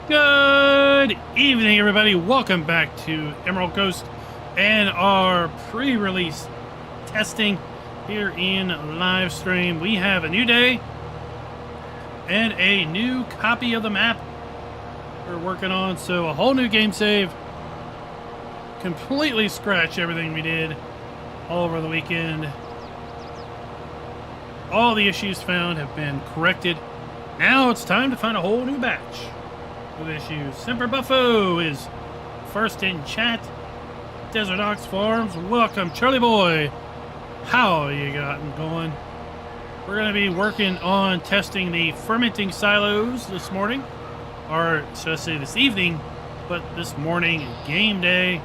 Good evening, everybody. Welcome back to Emerald Coast and our pre-release testing here in live stream. We have a new day and a new copy of the map we're working on. So a whole new game save. Completely scratch everything we did all over the weekend. All the issues found have been corrected. Now it's time to find a whole new batch of issues. Semper Buffo is first in chat. Desert Ox Farms, welcome. Charlie Boy, how you gotten going? We're going to be working on testing the fermenting silos this morning, or should I say this evening, but this morning, game day.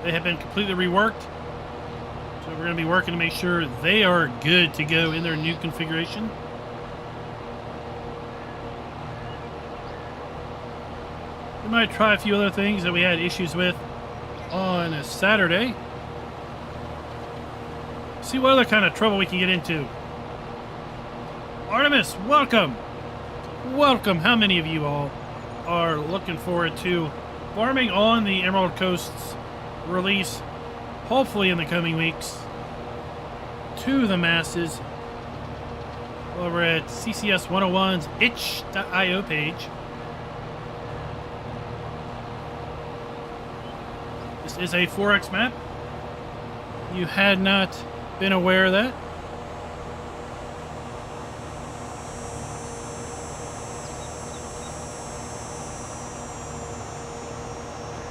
They have been completely reworked, so we're going to be working to make sure they are good to go in their new configuration. We might try a few other things that we had issues with on a Saturday. See what other kind of trouble we can get into. Artemis, welcome. Welcome. How many of you all are looking forward to farming on the Emerald Coast's release, hopefully in the coming weeks, to the masses over at CCS 101's itch.io page. This is a 4X map. You had not been aware of that.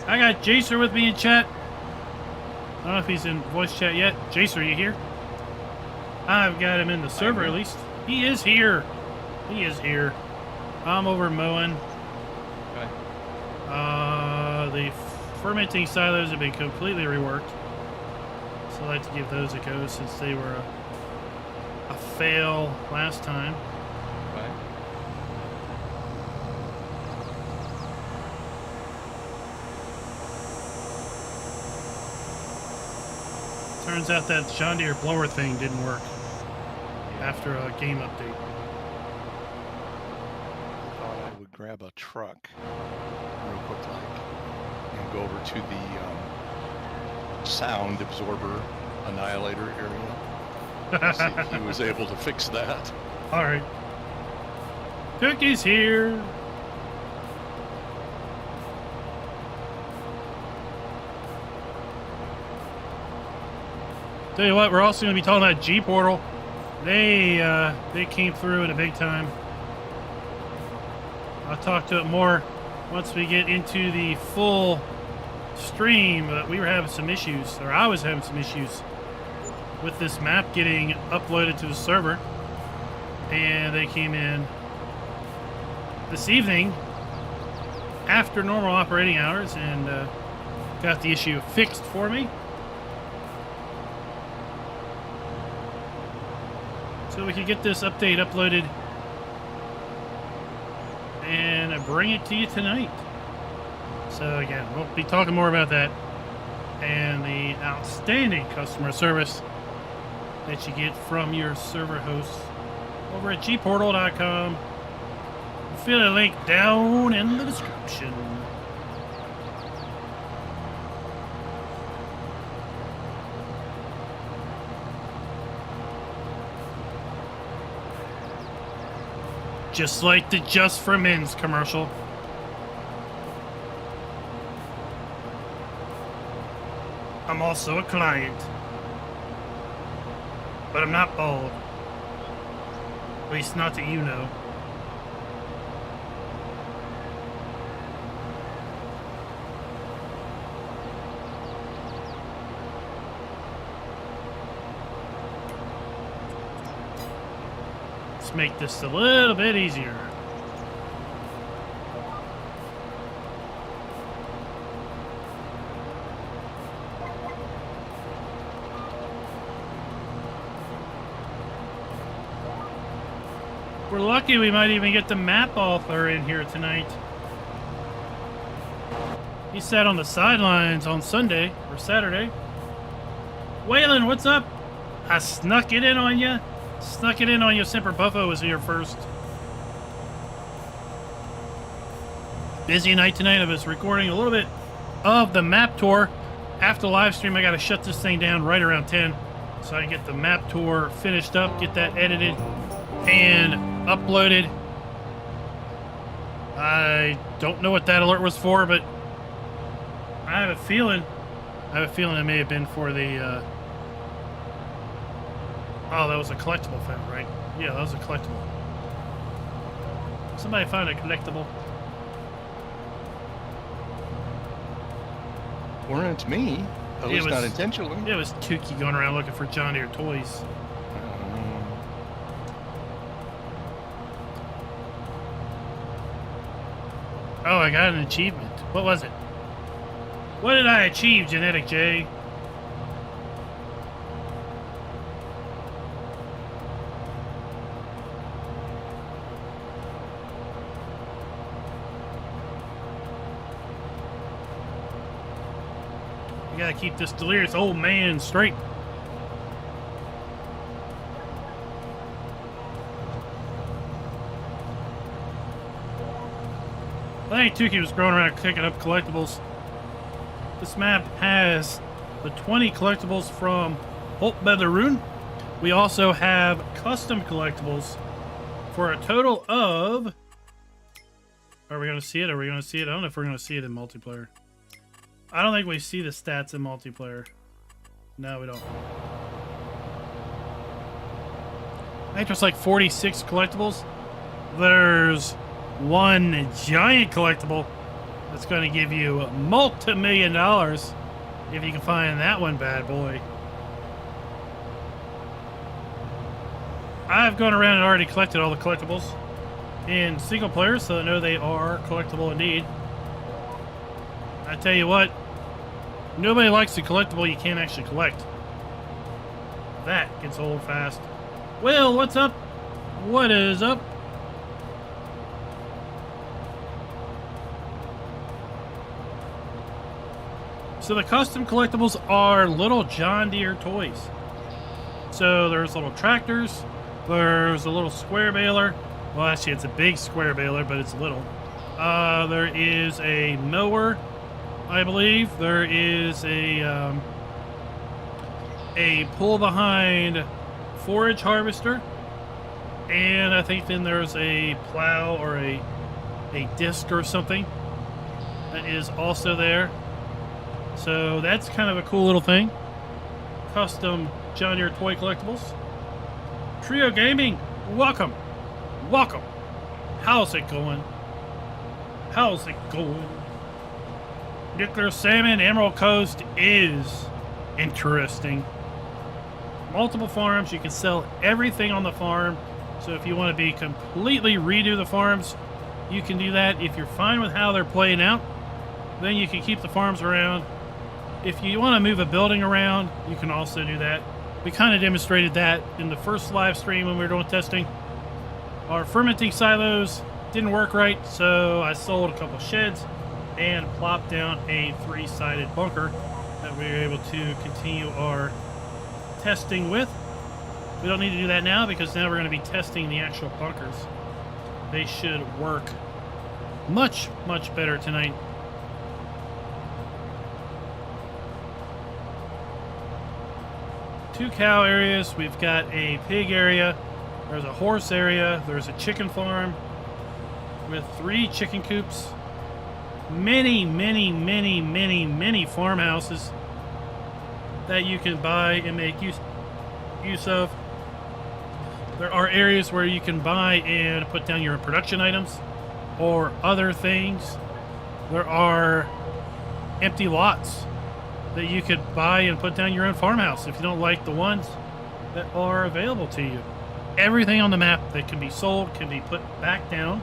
I got Jacer with me in chat. I don't know if he's in voice chat yet. Jacer, are you here? I've got him in the server at least. He is here. He is here. I'm over mowing. Okay. The fermenting silos have been completely reworked, so I'd like to give those a go since they were a fail last time. Okay. Turns out that John Deere blower thing didn't work after a game update. Thought I would grab a truck real quick and go over to the sound absorber annihilator area. See if he was able to fix that. All right. Cookie's here. Tell you what, we're also going to be talking about Gportal. They came through in a big time. I'll talk to it more once we get into the full stream, but we were having some issues, or I was having some issues with this map getting uploaded to the server, and they came in this evening after normal operating hours and got the issue fixed for me. So we could get this update uploaded and bring it to you tonight. So again, we'll be talking more about that and the outstanding customer service that you get from your server hosts over at gportal.com. Feel a link down in the description. Just like the Just for Men's commercial. I'm also a client. But I'm not bald. At least not that you know. Let's make this a little bit easier. We're lucky we might even get the map author in here tonight. He sat on the sidelines on Sunday or Saturday. Waylon, what's up? I snuck it in on you. Snuck it in on you. Semper Buffo was here first. busy night tonight. I was recording a little bit of the map tour. After the live stream, I got to shut this thing down right around 10 so I can get the map tour finished up, get that edited and uploaded. I don't know what that alert was for, but I have a feeling it may have been for the oh, that was a collectible found, right? Yeah, that was a collectible. Somebody found a collectible. Weren't me. At least not intentionally. It was Tukey going around looking for John Deere toys. Oh, I got an achievement. What was it? What did I achieve, Genetic J? You gotta keep this delirious old man straight. I think Tukey was going around picking up collectibles. This map has the 20 collectibles from Holtbetherun. We also have custom collectibles for a total of... Are we going to see it? Are we going to see it? I don't know if we're going to see it in multiplayer. I don't think we see the stats in multiplayer. No, we don't. I think there's like 46 collectibles. There's one giant collectible that's going to give you multi-million dollars if you can find that one bad boy. I've gone around and already collected all the collectibles in single player, so I know they are collectible indeed. I tell you what, nobody likes a collectible you can't actually collect. That gets old fast. Will, what's up? What is up? So the custom collectibles are little John Deere toys. So there's little tractors, there's a little square baler. Well, actually it's a big square baler, but it's little. There is a mower, I believe. There is a pull behind forage harvester. And I think then there's a plow or a disc or something that is also there. So that's kind of a cool little thing. Custom John Deere toy collectibles. Trio Gaming, welcome. Welcome. How's it going? How's it going? Nuclear Salmon, Emerald Coast is interesting. Multiple farms. You can sell everything on the farm. So if you want to be completely redo the farms, you can do that. If you're fine with how they're playing out, then you can keep the farms around. If you want to move a building around, you can also do that. We kind of demonstrated that in the first live stream when we were doing testing. Our fermenting silos didn't work right, so I sold a couple sheds and plopped down a 3-sided bunker that we were able to continue our testing with. We don't need to do that now because now we're going to be testing the actual bunkers. They should work much, much better tonight. Two cow areas. We've got a pig area. There's a horse area. There's a chicken farm with 3 chicken coops. Many, many, many, many, many farmhouses that you can buy and make use of. There are areas where you can buy and put down your production items or other things. There are empty lots that you could buy and put down your own farmhouse if you don't like the ones that are available to you. Everything on the map that can be sold can be put back down.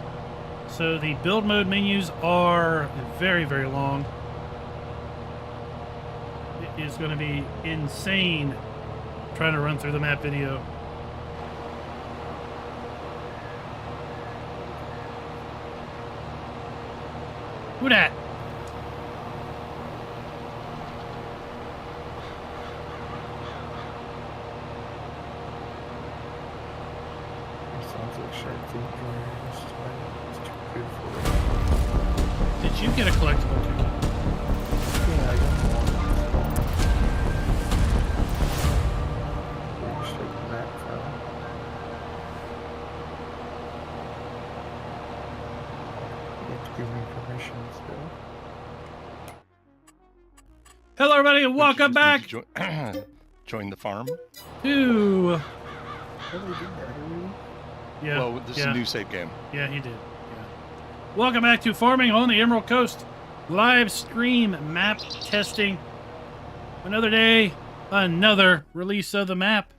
So the build mode menus are very, very long. It is going to be insane trying to run through the map video. Who dat? Sounds like shark food dryers. It's too good for it. Did you get a collectible cookie? Yeah, I got one. Just taking that from. You have to give me permission still. Hello, everybody, and Don't you welcome back just need to join the farm. to... Oh, we did that already? Yeah, Well, this is a new save game. Yeah, he did. Yeah. Welcome back to Farming on the Emerald Coast. Live stream map testing. Another day, another release of the map.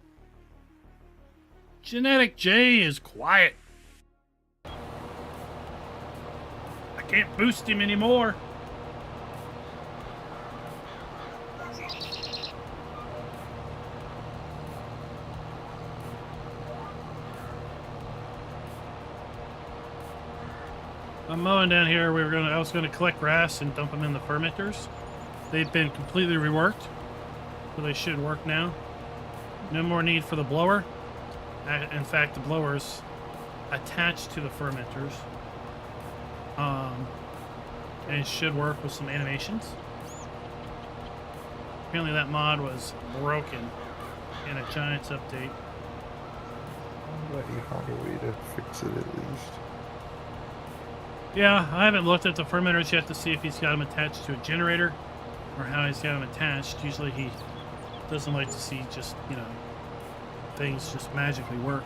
Genetic J is quiet. I can't boost him anymore. I'm mowing down here. I was gonna collect grass and dump them in the fermenters. They've been completely reworked, so they should work now. No more need for the blower. In fact, the blower's attached to the fermenters, and it should work with some animations. Apparently, that mod was broken in a Giants update. But you found a way to fix it at least. Yeah, I haven't looked at the fermenters yet to see if he's got them attached to a generator or how he's got them attached. Usually he doesn't like to see just, you know, things just magically work.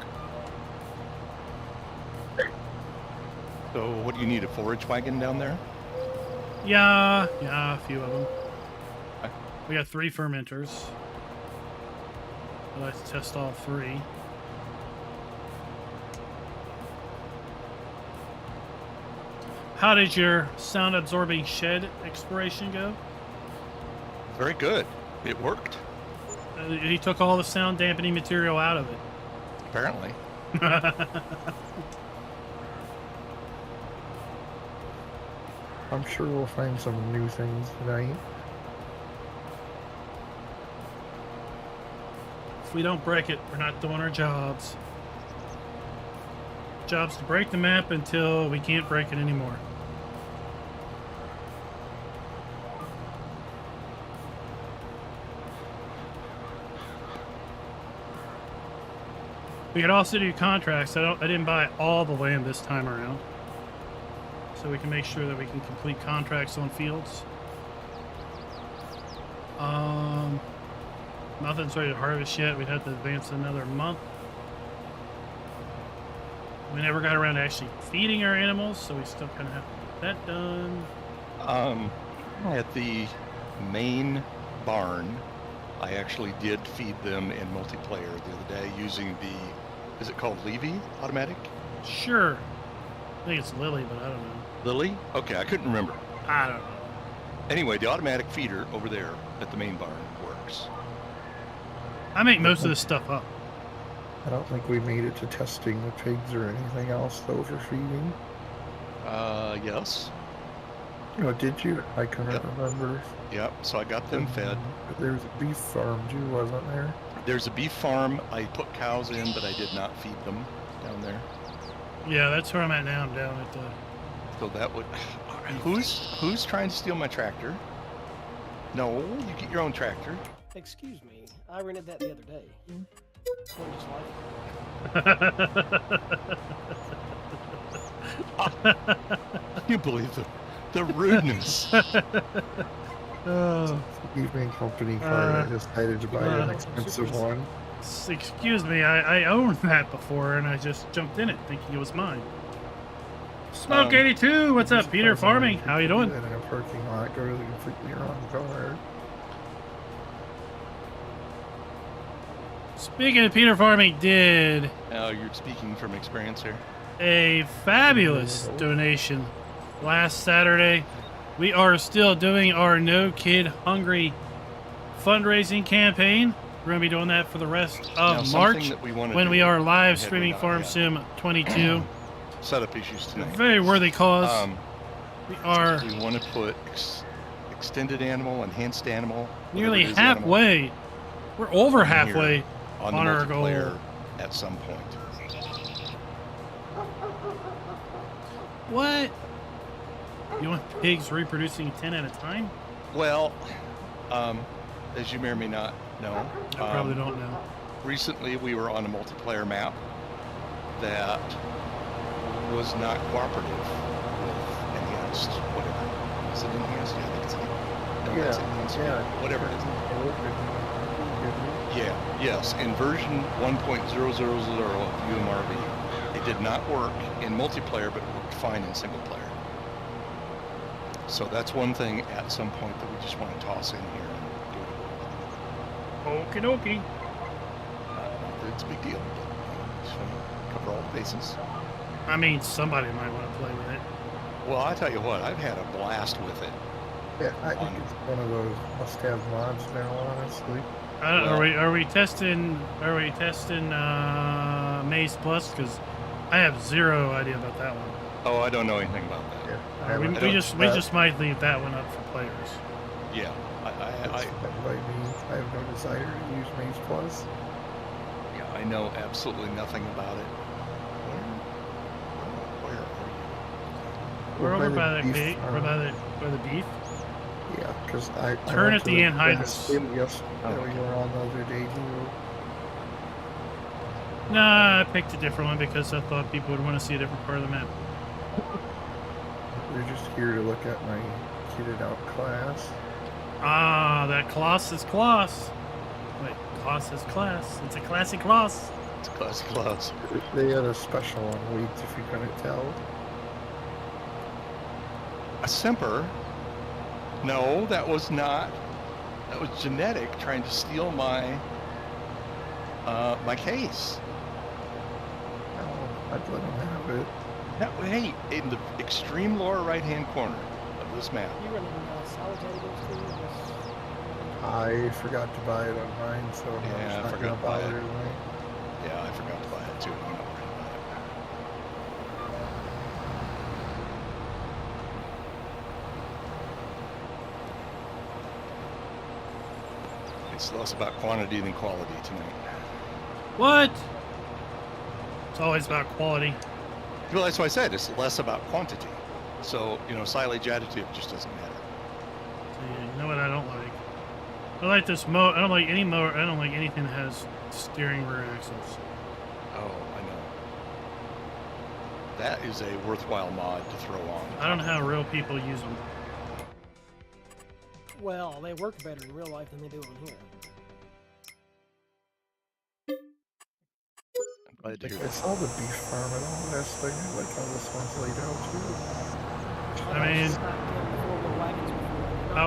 So, what do you need? A forage wagon down there? Yeah, a few of them. Okay. We got 3 fermenters. I'd like to test all 3. How did your sound-absorbing shed exploration go? Very good. It worked, He took all the sound-dampening material out of it. apparently. I'm sure we'll find some new things tonight. If we don't break it, we're not doing our jobs. Job's to break the map until we can't break it anymore. We could also do contracts. I didn't buy all the land this time around, so we can make sure that we can complete contracts on fields. Nothing's ready to harvest yet. We'd have to advance another month. We never got around to actually feeding our animals, so we still kind of have to get that done. At the main barn, I actually did feed them in multiplayer the other day using the, is it called Levy automatic? Sure. I think it's Lily, but I don't know. Lily? Okay, I couldn't remember. I don't know. Anyway, the automatic feeder over there at the main barn works. I make most of this stuff up. I don't think we made it to testing the pigs or anything else though for feeding. Yes. Oh, did you? I couldn't Yep. remember. Yep, so I got them fed. But there was a beef farm too, wasn't there? There's a beef farm. I put cows in, but I did not feed them down there. Yeah, that's where I'm at now. I'm down at the... So that would... Who's trying to steal my tractor? No, you get your own tractor. Excuse me, I rented that the other day. One just like Can you believe the rudeness? Oh, Evening company car. I decided to buy an expensive one. excuse me, I owned that before, and I just jumped in it thinking it was mine. Smoke 82, what's up, Peter Farming? How you doing? In a parking lot, go to the completely wrong car. Speaking of Peter Farming, did You're speaking from experience here. a fabulous donation last Saturday. We are still doing our No Kid Hungry fundraising campaign. We're going to be doing that for the rest Now, of something March that we wanna when do, we are live had we streaming not Farm yet. Sim 22. Setup issues tonight. Very worthy cause. We are We want to put extended animal, enhanced animal, whatever nearly it is, animal, halfway. We're over in here halfway on the on our multiplayer goal. at some point. What? You want pigs reproducing 10 at a time? Well, as you may or may not know, I probably don't know. recently we were on a multiplayer map that was not cooperative with enhanced, whatever. Is it enhanced? Yeah, I think it's enhanced. No, it's enhanced. yeah. Whatever it is. Yeah, yes. In version 1.000 of UMRV, it did not work in multiplayer, but worked fine in single player. So that's one thing at some point that we just want to toss in here and do it. Okie dokie. Not that it's a big deal, but just want to cover all the bases. I mean, somebody might want to play with it. Well, I tell you what, I've had a blast with it. Yeah, I think it's one of those must-have mods now, honestly. Are we testing Maze Plus? Because I have zero idea about that one. Oh, I don't know anything about that. Yeah, We just might leave that one up for players. Yeah, I have no desire to use Maze Plus. yeah, I know absolutely nothing about it. Where We're over by the beef gate. farm. We're by the beef. Yeah, because I Turn went at to the anhydrous. Yes, Oh, we were on the other day too. Nah, I picked a different one because I thought people would want to see a different part of the map. We're just here to look at my kitted out class. Ah, that class is class. Wait, class is class. It's a classy class. It's classic clouds. They had a special on weights, if you couldn't tell. A simper? No, that was not. That was genetic trying to steal my my case. Oh, I'd let them have it. That, hey, in the extreme lower right-hand corner of this map. You running salad edibles too? I forgot to buy it on mine, so Yeah, I I'm just not forgot gonna to buy bother it. tonight. Yeah, I forgot to buy it too. I'm not worried about it. It's less about quantity than quality tonight. What? It's always about quality. Well, that's why I said it's less about quantity. So, silage additive just doesn't matter. Yeah, you know what I don't like? I like this mower. I don't like any mower. I don't like anything that has steering rear axles. Oh, I know. That is a worthwhile mod to throw on. I don't know how real people use them. Well, they work better in real life than they do on here. I'm glad to hear I that. saw the beef farm and all that thing. I like how this one's laid out too. I mean, I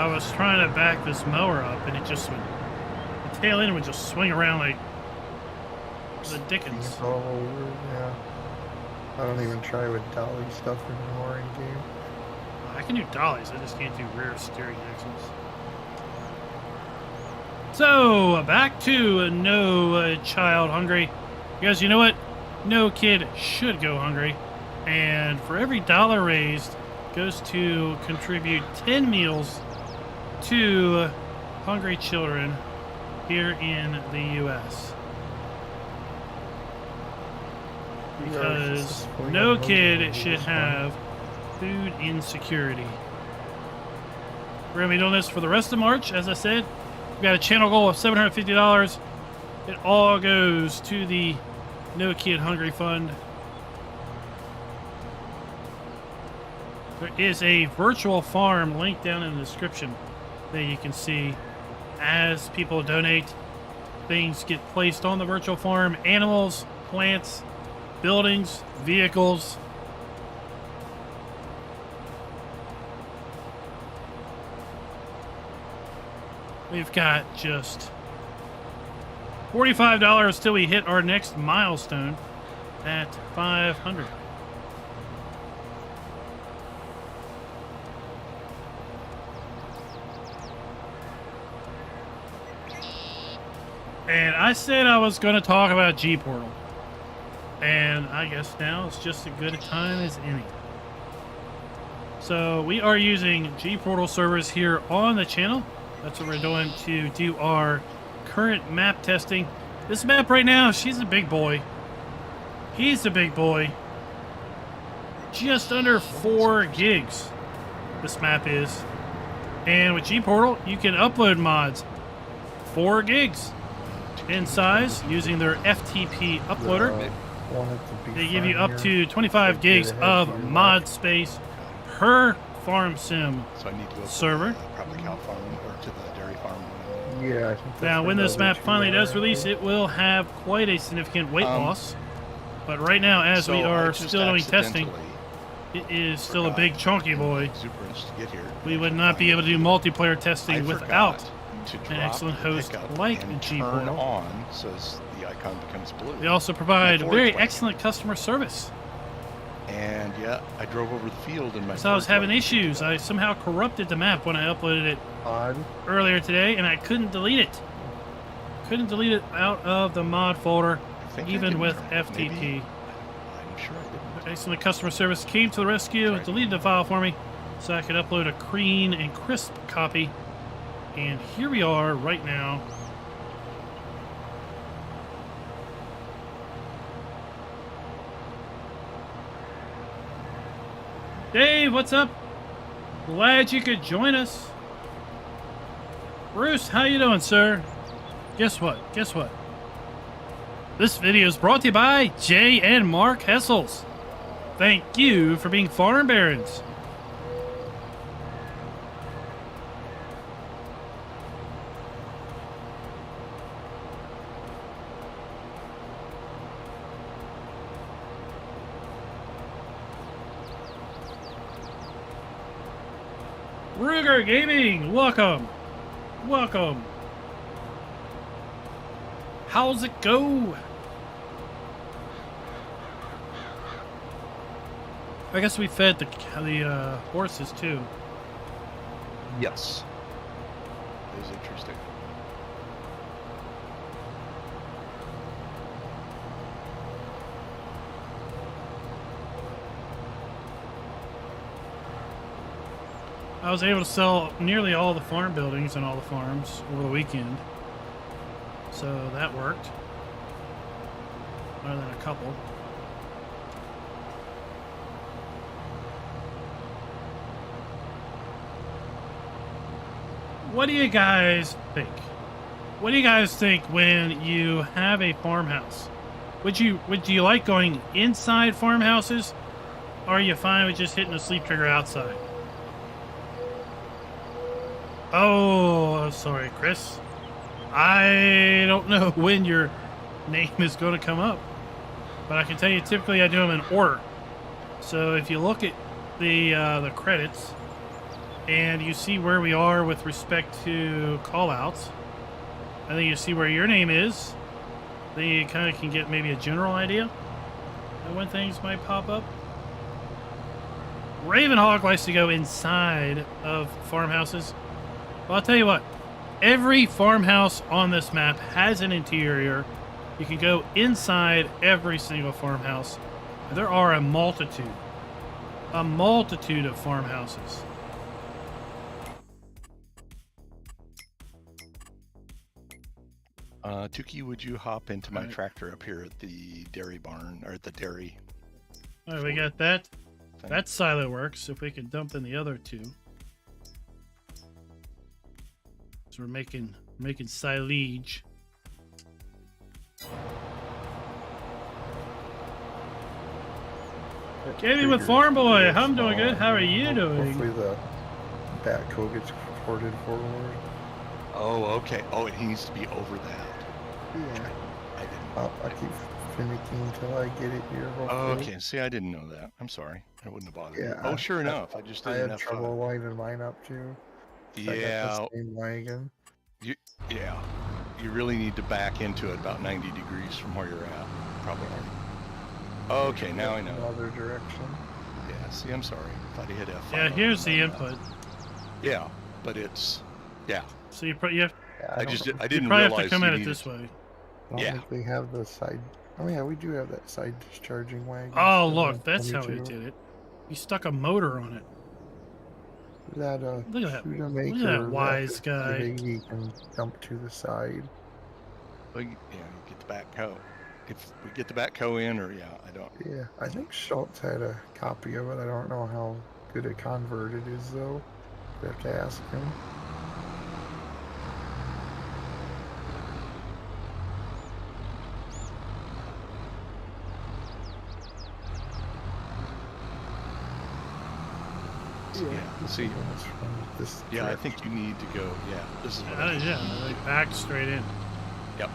was trying to back this mower up, and it just would. The tail end would just swing around like the Dickens. Beef all over, yeah. I don't even try with dolly stuff anymore in game. I can do dollies. I just can't do rear steering axles. So back to no child hungry, because you know what? No kid should go hungry, and for every dollar raised goes to contribute 10 meals to hungry children here in the U.S. Because no kid should have food insecurity. We're going to be doing this for the rest of March, as I said. We've got a channel goal of $750. It all goes to the No Kid Hungry Fund. There is a virtual farm linked down in the description that you can see. As people donate, things get placed on the virtual farm. Animals, plants, buildings, vehicles. We've got just $45 till we hit our next milestone at 500. And I said I was going to talk about Gportal. And I guess now it's just as good a time as any. So we are using Gportal servers here on the channel. That's what we're doing to do our current map testing. This map right now, she's a big boy. He's a big boy. just under 4 gigs. This map is. And with Gportal, you can upload mods 4 gigs in size using their FTP uploader. They give you up to 25 gigs of mod space per farm sim So I need to go server. to probably cow farm or to the dairy farm. Yeah, I think that's Now, when where this the map other two finally are, does I release, think. it will have quite a significant weight loss. But right now, as we So I are just still doing testing, accidentally it is still a forgot big chunky boy. exuberance to get here. We would not be able to do multiplayer testing I without forgot to an drop excellent the host pickup like and Gportal. turn on so the icon becomes blue. They also provide My very Forage wagon. excellent customer service. And yeah, I drove over the field in my. So I was Forage having wagon. issues. I somehow corrupted the map when I uploaded it Odd. earlier today, and I couldn't delete it. Couldn't delete it out of the mod folder, I think I even did with turn- FTP. maybe- I'm sure I didn't. Excellent customer service came to the rescue, Right. deleted the file for me, so I could upload a clean and crisp copy. And here we are right now. Dave, what's up? Glad you could join us. Bruce, how you doing, sir? Guess what? Guess what? This video is brought to you by Jay and Mark Hessels. Thank you for being farm barons. Ruger Gaming, welcome. Welcome. How's it go? I guess we fed the horses too. Yes. It was interesting. I was able to sell nearly all the farm buildings and all the farms over the weekend. So that worked. Other than a couple. What do you guys think? What do you guys think when you have a farmhouse? Would you like going inside farmhouses, or are you fine with just hitting the sleep trigger outside? Oh, sorry, Chris. I don't know when your name is going to come up, but I can tell you typically I do them in order. So if you look at the credits and you see where we are with respect to callouts, I think you see where your name is. Then you kind of can get maybe a general idea of when things might pop up. Ravenhawk likes to go inside of farmhouses. Well, I'll tell you what. Every farmhouse on this map has an interior. You can go inside every single farmhouse. There are a multitude of farmhouses. Tuki, would you hop into my tractor up here at the dairy barn, or at the dairy? All right, we got that. thing? That silo works. If we can dump in the other two. So we're making silage. Jamie with Farm Boy, I'm doing good. How are you doing? Hopefully the backhoe gets ported forward. Oh, okay. Oh, it needs to be over that. Yeah. I didn't. I'll keep finicking until I get it here. Oh, Hopefully. okay. See, I didn't know that. I'm sorry. I wouldn't have bothered. Yeah, Oh, sure enough. I just I didn't had have trouble lining mine up too. I got Yeah. the same wagon. Yeah. You really need to back into it about 90 degrees from where you're at. Probably. Okay, now I know. Another direction. Yeah. See, I'm sorry. Thought he hit F5. Yeah, here's the input. Yeah, but it's. Yeah. So you Yeah, I don't just know. I didn't probably realize have to come you at it needed- this way. I don't Yeah. think they have the side. Oh yeah, we do have that side discharging wagon. Oh, still look, in that's how he 22. did it. He stuck a motor on it. Is that a Look at that. Studemaker? Look at that or wise that guy. He can dump to the side. Well, you get the back coat. if we get the backhoe in, or yeah, I don't. Yeah, I think Schultz had a copy of it. I don't know how good a convert it is, though. You have to ask him. Yeah, see, That's from this yeah, I trip. think you need to go. Yeah, this is what I think. Yeah, like back straight in. Yep.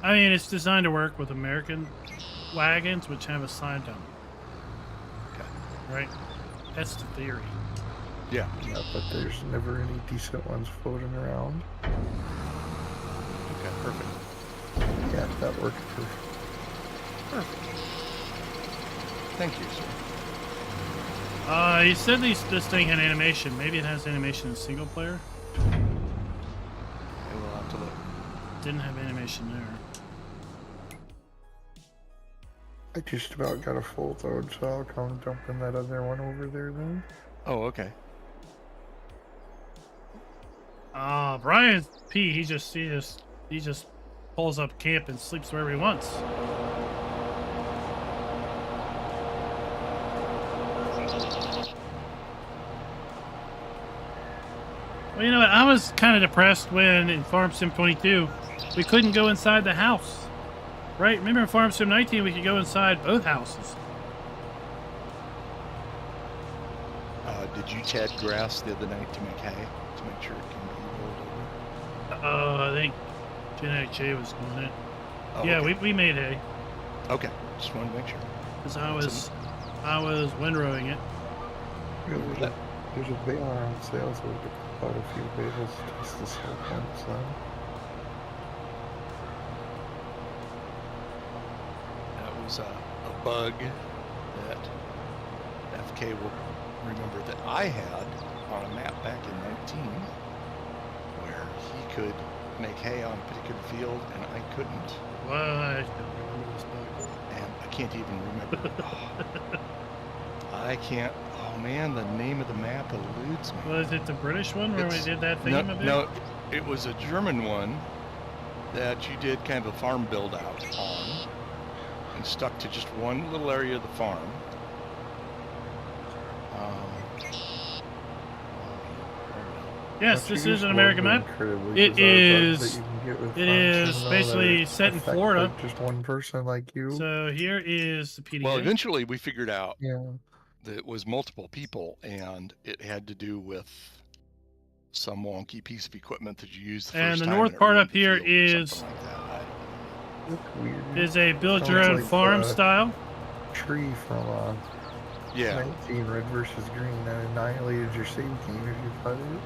I mean, it's designed to work with American wagons, which have a side dump, Okay. right? That's the theory. Yeah. Yeah, but there's never any decent ones floating around. Okay. Perfect. Yeah, that worked for. Perfect. Thank you, sir. You said this thing had animation. Maybe it has animation in single player. I will have to look. Didn't have animation there. I just about got a full load, so I'll come jump in that other one over there then. Oh, okay. Brian P. He just pulls up camp and sleeps wherever he wants. Well, you know what? I was kind of depressed when in Farm Sim 22 we couldn't go inside the house. Right? Remember in Farm Sim 19 we could go inside both houses. Did you tad grass the other night to make hay to make sure it can be rolled over? I think Genetic J was doing it. Oh, Yeah, okay. we made hay Okay, just wanted to make sure. because I was windrowing it. There's a bale on sale, so we could put out a few bales to test this whole once then. That was a bug that FK will remember that I had on a map back in 19, where he could make hay on a particular field and I couldn't, Well, I don't remember this bug. and I can't even remember. I can't. Oh man, the name of the map eludes me. Was it the British one where we It's- did that thing? No, it was a German one that you did kind of a farm build out on and stuck to just one little area of the farm. Yes, Don't this you is just an love American the map. incredibly It bizarre bugs is- that you can get with it farms, is even though basically they set in affect, Florida. like, just one person like you. So here is the PDA. Well, eventually we figured out Yeah. that it was multiple people and it had to do with some wonky piece of equipment that you used the And first the time north and it part ruined up the here field or is- something like that. That's weird. is a build Sounds your own like farm the- style. Tree from Yeah, 19 red versus green that annihilated your save team if you cut it.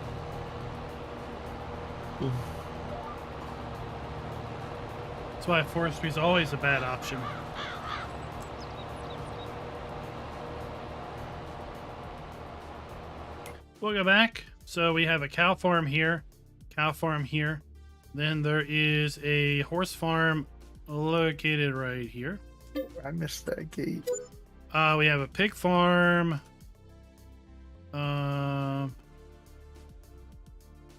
That's why forestry is always a bad option. We'll go back. So we have a cow farm here, Then there is a horse farm located right here. I missed that gate. We have a pig farm.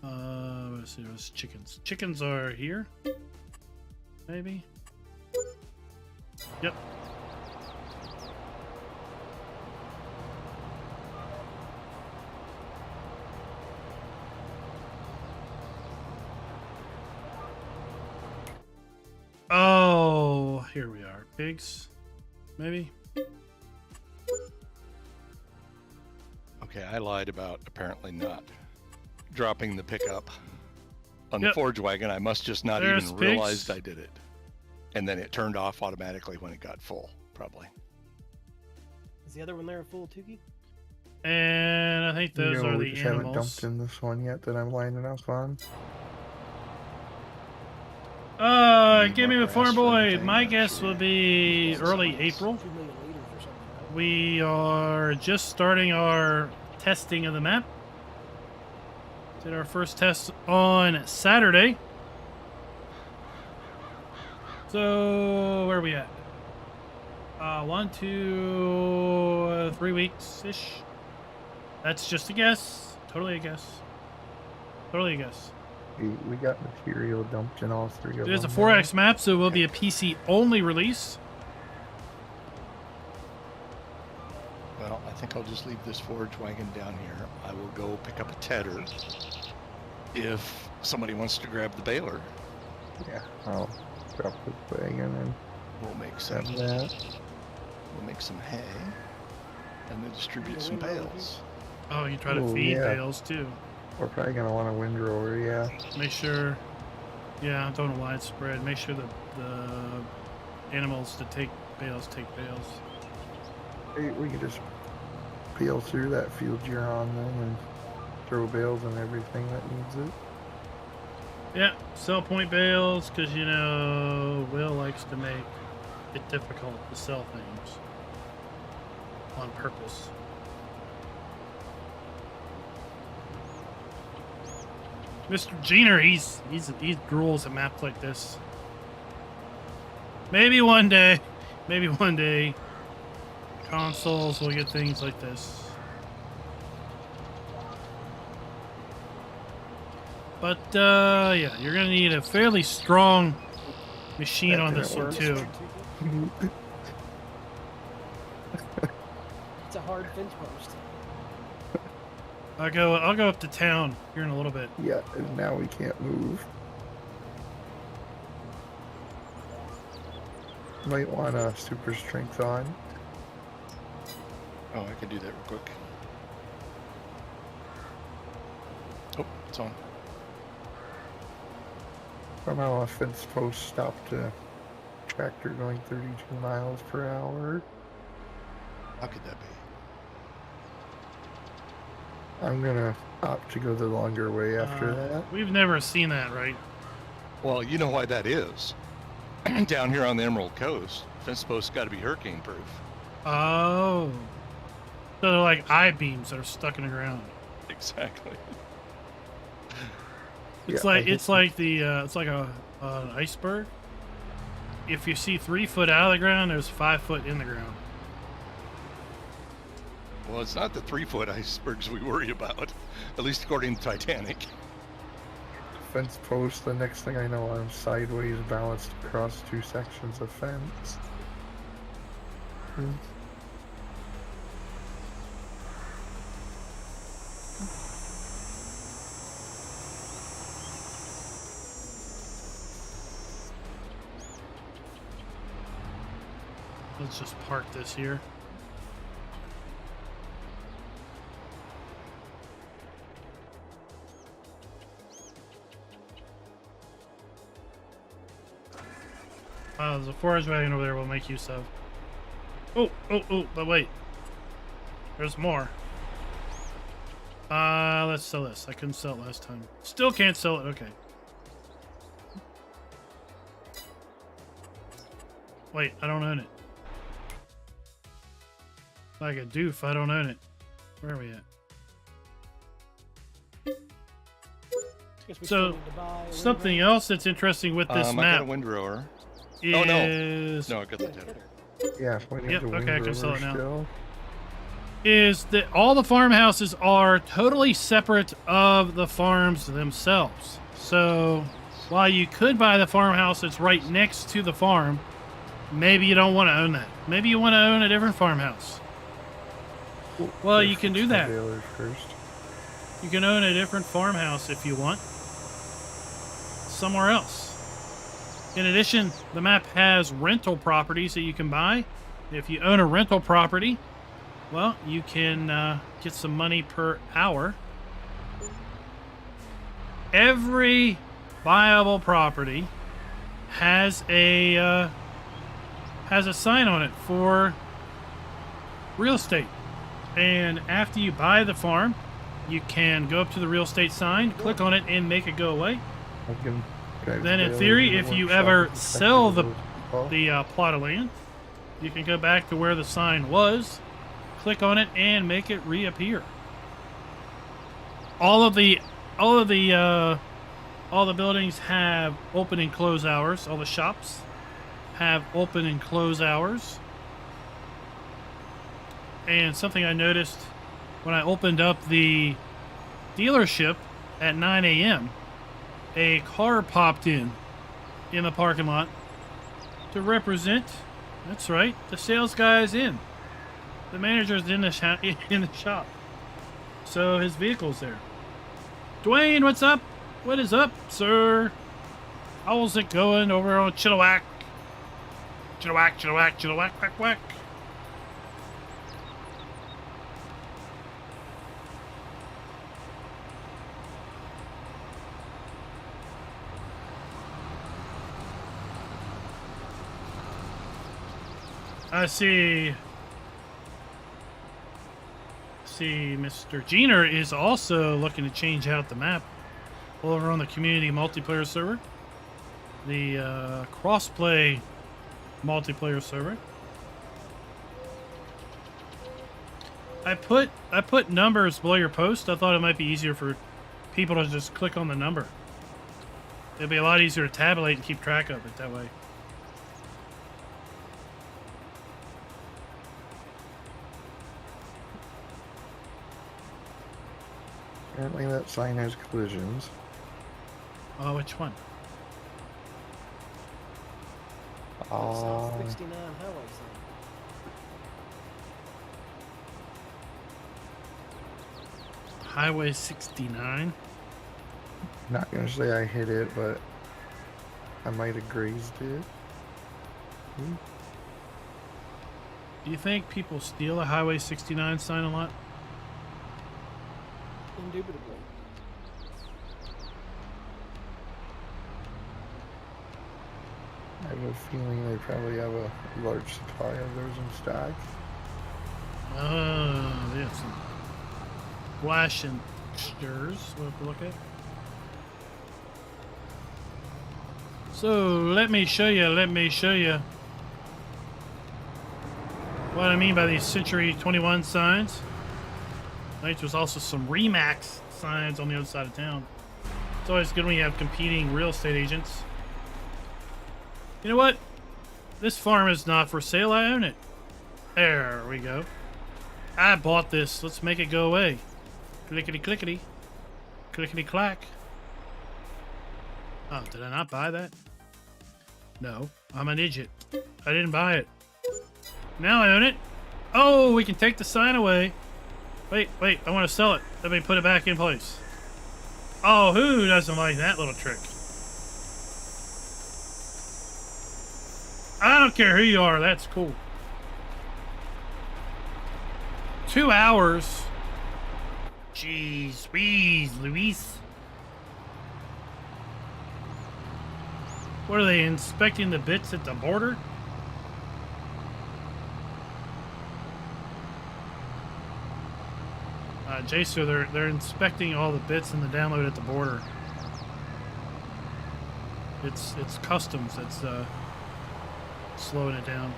Let's see, there's chickens. Chickens are here. Maybe. Yep. Oh, here we are. Pigs. Maybe. okay, I lied about apparently not dropping the pickup on the Yep. forage wagon. I must just not There's even pigs. realized I did it. And then it turned off automatically when it got full, probably. Is the other one there full, Tukey? And I think those No, are we the just haven't animals. dumped in this one yet that I'm lining up on. Need Give me more a farm grass for boy. anything, My not guess sure. will be early It's April. 2 million liters or something, right? We are just starting our testing of the map. Did our first test on Saturday. So where are we at? 1, 2, 3 weeks ish. That's just a guess. Totally a guess. Totally a guess. We got material dumped in all three of It is a them. 4X map, so it will be a PC only release. Well, I think I'll just leave this forage wagon down here. I will go pick up a tedder if somebody wants to grab the baler. Yeah, I'll drop this wagon and We'll make some. grab that. We'll make some hay, and then distribute some bales. Oh, you try to Oh, feed yeah. bales too. We're probably gonna want a windrower, yeah. Make sure, yeah, don't know why it's spread. Make sure that the animals that take bales take bales. Hey, we can just peel through that field you're on then and throw bales and everything that needs it. Yeah, sell point bales, because, you know, Will likes to make it difficult to sell things on purpose. Mr. Jenner, he drools at maps like this. Maybe one day, consoles will get things like this. But, yeah, you're gonna need a fairly strong machine That on didn't this one, work. too. It's a hard fence post. I'll go up to town here in a little bit. Yeah, and now we can't move. Might want a super strength on. Oh, I can do that real quick. Oh, it's on. Somehow a fence post stopped a tractor going 32 miles per hour. How could that be? I'm gonna opt to go the longer way after that. We've never seen that, right? Well, you know why that is. Down here on the Emerald Coast, fence posts got to be hurricane proof. Oh. So they're like I-beams that are stuck in the ground. Exactly. It's Yeah, I like hit it's like an iceberg. If you see 3 foot out of the ground, there's 5 foot in the ground. Well, it's not the 3-foot icebergs we worry about, at least according to Titanic. Fence post, the next thing I know I'm sideways balanced across 2 sections of fence. Let's just park this here. There's a forage wagon over there we'll make use of. Oh, but wait. There's more. Let's sell this. I couldn't sell it last time. Still can't sell it. Okay. Wait, I don't own it. Like a doof, I don't own it. Where are we at? Guess we So, still need to buy a something windrower. else that's interesting with this I got map a windrower. is... Oh, no, I got the Yeah, tedder. Yeah, we need Yep, the okay, I can sell windrower it now. still. is that all the farmhouses are totally separate of the farms themselves. So while you could buy the farmhouse that's right next to the farm, maybe you don't want to own that. Maybe you want to own a different farmhouse. Well, Gotta you can fix do my that. balers first. You can own a different farmhouse if you want. Somewhere else. In addition, the map has rental properties that you can buy. If you own a rental property, well, you can get some money per hour. Every viable property has a sign on it for real estate. And after you buy the farm, you can go up to the real estate sign, click on it, and make it go away. I can drive Then the in balers theory, in the if you workshop ever and sell inspect those. the plot of land, you can go back to where the sign was, click on it, and make it reappear. All the buildings have open and close hours. All the shops have open and close hours. And something I noticed when I opened up the dealership at 9 a.m., a car popped in the parking lot to represent. That's right, the sales guy is in. The manager's in the shop. So his vehicle's there. Dwayne, what's up? What is up, sir? How's it going over on Chilliwack? Chilliwack, Chilliwack, Chilliwack, whack, whack. I see Mr. Jeaner is also looking to change out the map over on the community multiplayer server. The crossplay multiplayer server. I put numbers below your post. I thought it might be easier for people to just click on the number. It'd be a lot easier to tabulate and keep track of it that way. Apparently that sign has collisions. Oh, which one? South 69 highway sign. Highway 69. Not gonna say I hit it, but I might have grazed it. Do you think people steal a Highway 69 sign a lot? Indubitably. I have a feeling they probably have a large supply of those in stock. They have some flashing fixtures we'll have to look at. So let me show you what I mean by these Century 21 signs. There's also some Remax signs on the other side of town. It's always good when you have competing real estate agents. You know what? This farm is not for sale. I own it. There we go. I bought this. Let's make it go away. Clickety clickety. Clickety clack. Oh, did I not buy that? No, I'm an idiot. I didn't buy it. Now I own it. Oh, we can take the sign away. Wait, I want to sell it. Let me put it back in place. Oh, who doesn't like that little trick? I don't care who you are, that's cool. 2 hours. Jeez, Luis. What are they, inspecting the bits at the border? Jason, they're inspecting all the bits in the download at the border. It's customs that's slowing it down.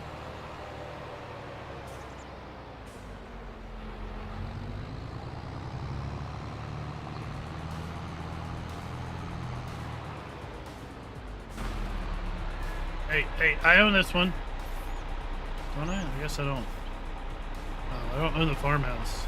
Hey, I own this one. Don't I? I guess I don't. I don't own the farmhouse.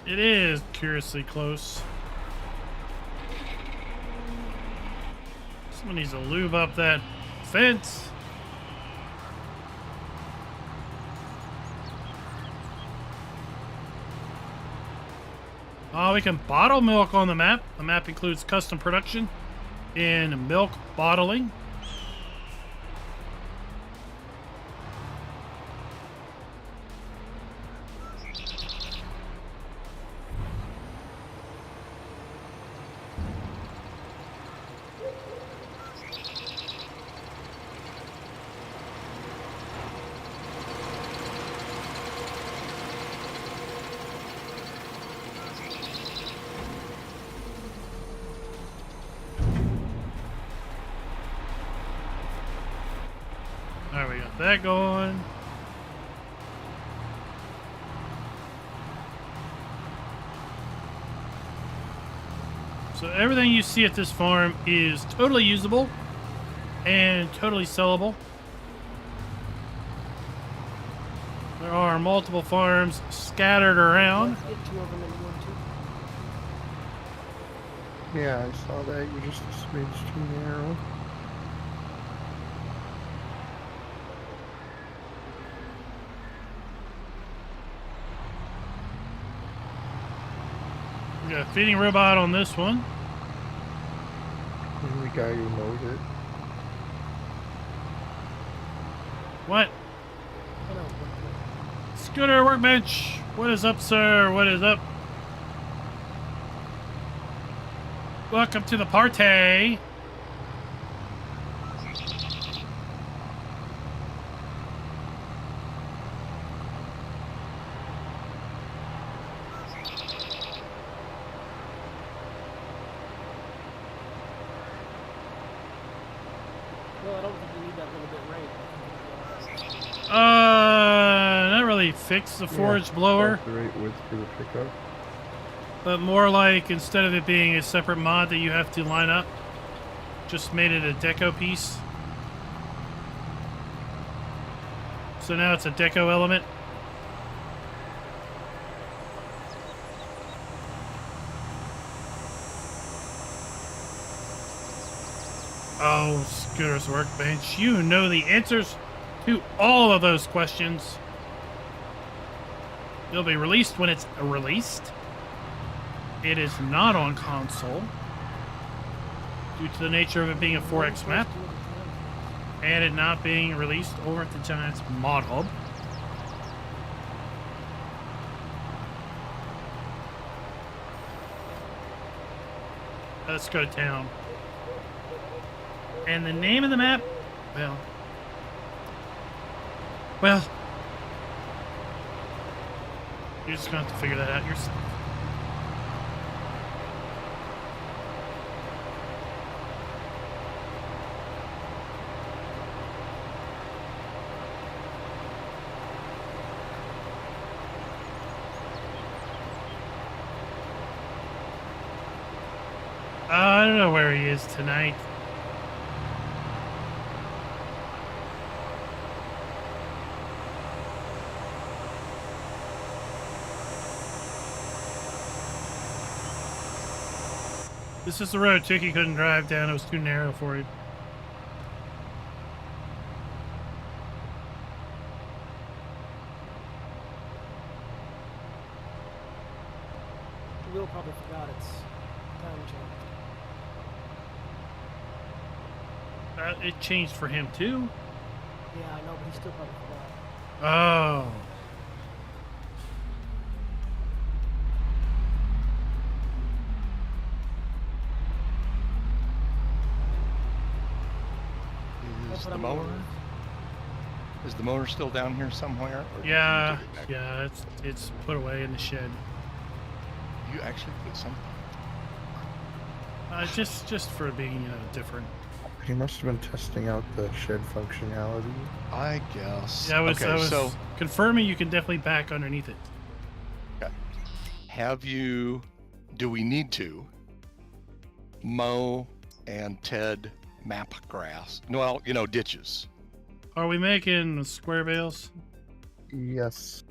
It is curiously close. Someone needs to lube up that fence. Oh, we can bottle milk on the map. The map includes custom production in milk bottling. There we got that going. So everything you see at this farm is totally usable and totally sellable. There are multiple farms scattered around. Let's get 2 of them in one, too. Yeah, I saw that. You're just a smidge too narrow. We got a feeding robot on this one. And the guy who mowed it. What? I know, but- Scooter Workbench. What is up, sir? What is up? Welcome to the party. Well, I don't think you need that little bit rain. Not really fix the forage Yeah, blower, about the right width for the pickup. but more like instead of it being a separate mod that you have to line up, just made it a deco piece. So now it's a deco element. Oh, Scooter's Workbench, you know the answers to all of those questions. It'll be released when it's released. It is not on console due to the nature of it being a 4X map and it not being released over at the Giants Mod Hub. Let's go to town. And the name of the map, well, you're just going to have to figure that out yourself. I don't know where he is tonight. This is the road Chicky couldn't drive down. It was too narrow for him. Will probably forgot its time changed. It changed for him too. Yeah, I know, but he still probably forgot. Oh. Is what the I'm mower? wondering. Is the mower still down here somewhere? Or did you Yeah, take it back? yeah, it's put away in the shed. You actually put something. Just for being different. He must have been testing out the shed functionality. I guess. Yeah, I was so confirming you can definitely back underneath it. have you? Do we need to mow and Ted map grass? Well, ditches. Are we making square bales? Yes.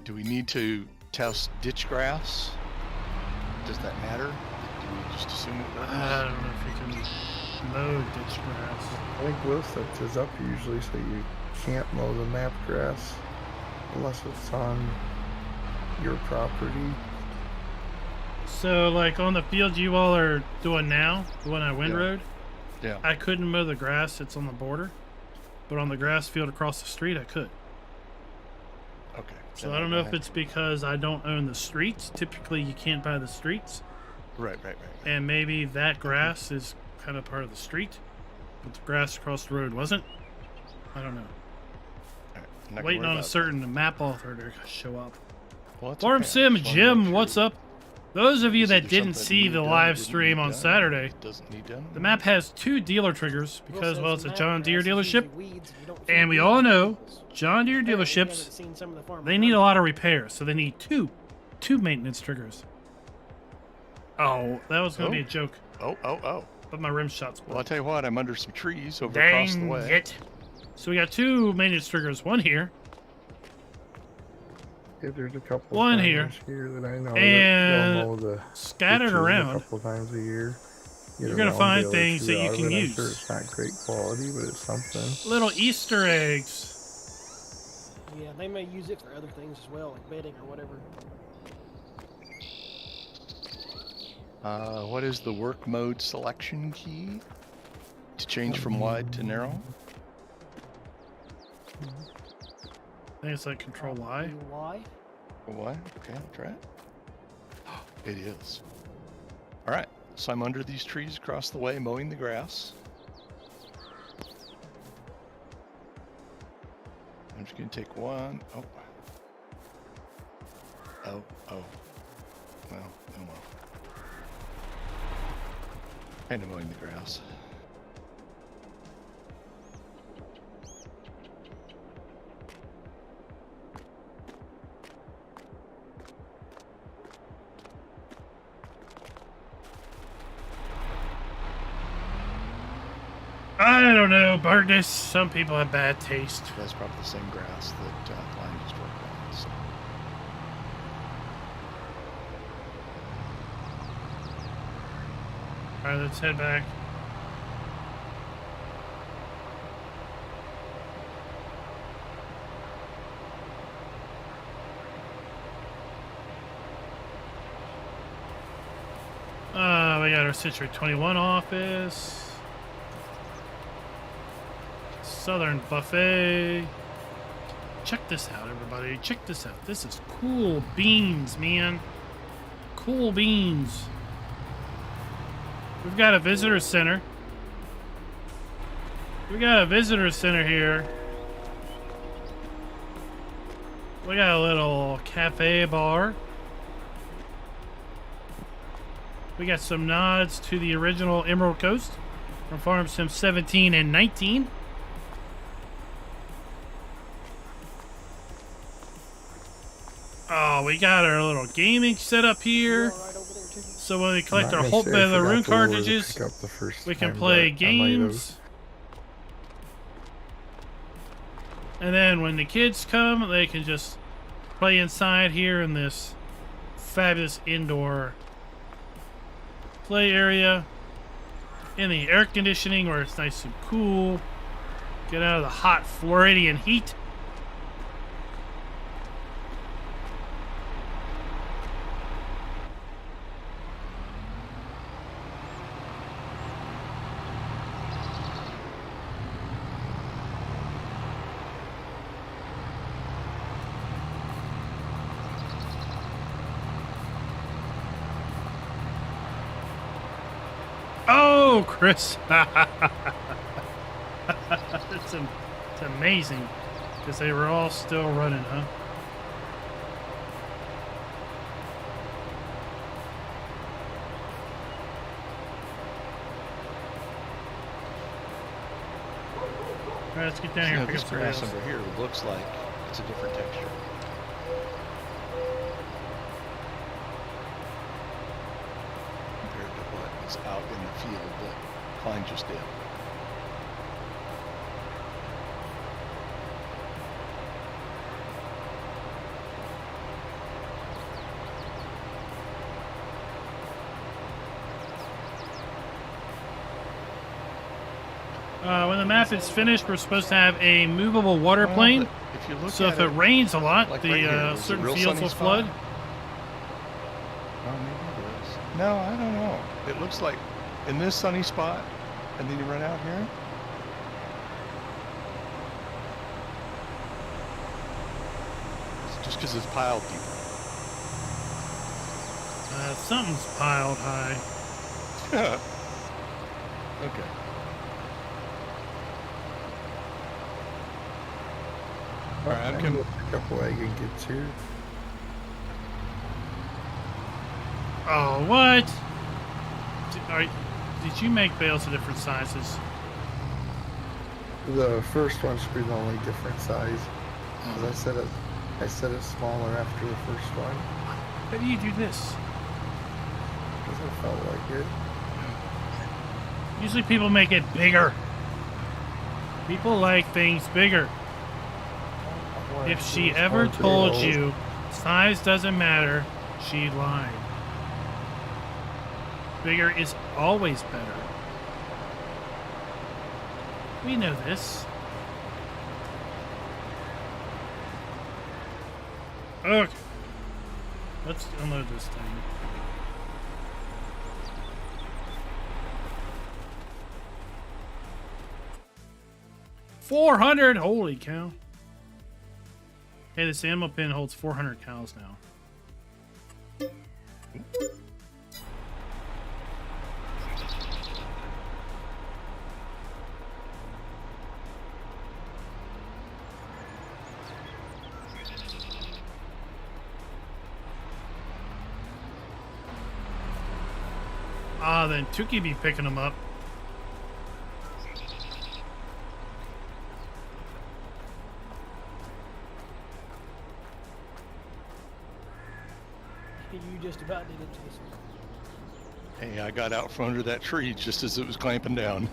Do we need to test ditch grass? Does that matter? Do we just assume it works? I don't know if you can mow ditch grass. I think Will sets his up usually so you can't mow the map grass unless it's on your property. So, like on the field you all are doing now, the one I windrowed, Yeah. I couldn't mow the grass. It's on the border, but on the grass field across the street, I could. Okay. So Then I don't know if have- it's because I don't own the streets. Typically, you can't buy the streets, Right. and maybe that grass is kind of part of the street, but the grass across the road wasn't. I don't know. All right, I'm not gonna Waiting worry on a about certain map author to show up. that. Well, it's Farm okay. I Sim just wanna make Jim, sure. what's up? Those of you Is that there didn't something see need the done, live didn't stream need on done, Saturday, doesn't need done? the map has 2 dealer triggers Will because, says well, it's the a map John Deere grass is dealership, usually weeds if you don't feed and we weeds all to know vehicles. John Deere Apparently, he hasn't dealerships, seen some of the farmers they need a run. lot of repairs, so they need two maintenance triggers. Oh, that was gonna be a Oh. joke, Oh. but my rim shot's Well, I'll tell you what, I'm under some trees over Dang across the way. it. So we got 2 maintenance triggers, 1 here, Yeah, there's a couple One farmers here that I know and that they'll mow the scattered ditches around. a couple times a year. You're gonna find things that you can I'm use. sure it's not great quality, but it's something. Little Easter eggs. Yeah, they may use it for other things as well, like bedding or whatever. What is the work mode selection key? To change from wide to narrow? I think it's like Control Y. Y. What? Okay, I'll try it. It is. Alright, so I'm under these trees across the way mowing the grass. I'm just gonna take one. Oh. Well, oh well. Kind of mowing the grass. I don't know, Burgess. Some people have bad taste. That's probably the same grass that Klein just worked on. So. Alright, let's head back. We got our Century 21 office. Southern Buffet. Check this out, everybody. Check this out. This is cool beans, man. Cool beans. We've got a visitor center. We got a visitor center here. We got a little cafe bar. We got some nods to the original Emerald Coast from Farm Sim 17 and 19. Oh, we got our little gaming setup here. Right over there too. So when we collect I'm our not Holt gonna say I Feather forgot rune to lower the cartridges, pickup the first we can time, play but I might have. games. And then when the kids come, they can just play inside here in this fabulous indoor play area in the air conditioning where it's nice and cool. Get out of the hot Floridian heat. Oh, Chris. It's amazing because they were all still running, huh? All right, let's get down here and pick This up some grass rails. over here looks like it's a different texture. Compared to what was out in the field that Klein just did. When the map is finished, we're supposed to have a movable water Well, plane. but if you look So at if it rains a lot, like the right here, is it certain real fields sunny will spot? flood. Oh, maybe it is. No, I don't know. It looks like in this sunny spot, and then you run out here. It's just because it's piled deeper. Something's piled high. Okay. All right, I'm I coming. know a couple wagon gets here. Oh, what? Did you make bales of different sizes? The first one should be the only different size. 'Cause I set it smaller after the first one. How do you do this? Because It felt like it. Usually people make it bigger. People like things bigger. If she ever told you size doesn't matter, she lied. Bigger is always better. We know this. Okay. Let's unload this thing. $400! Holy cow. Hey, this animal pen holds 400 cows now. Ah, then Tuki be picking them up. You just about did it to this one. Hey, I got out from under that tree just as it was clamping down.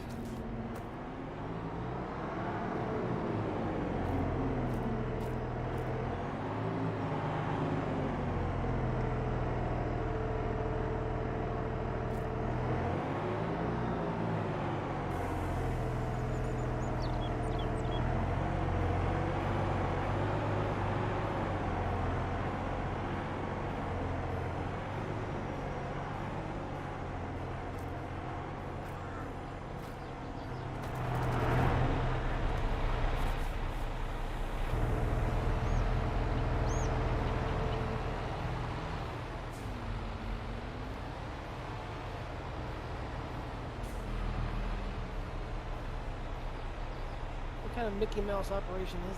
What kind of Mickey Mouse operation is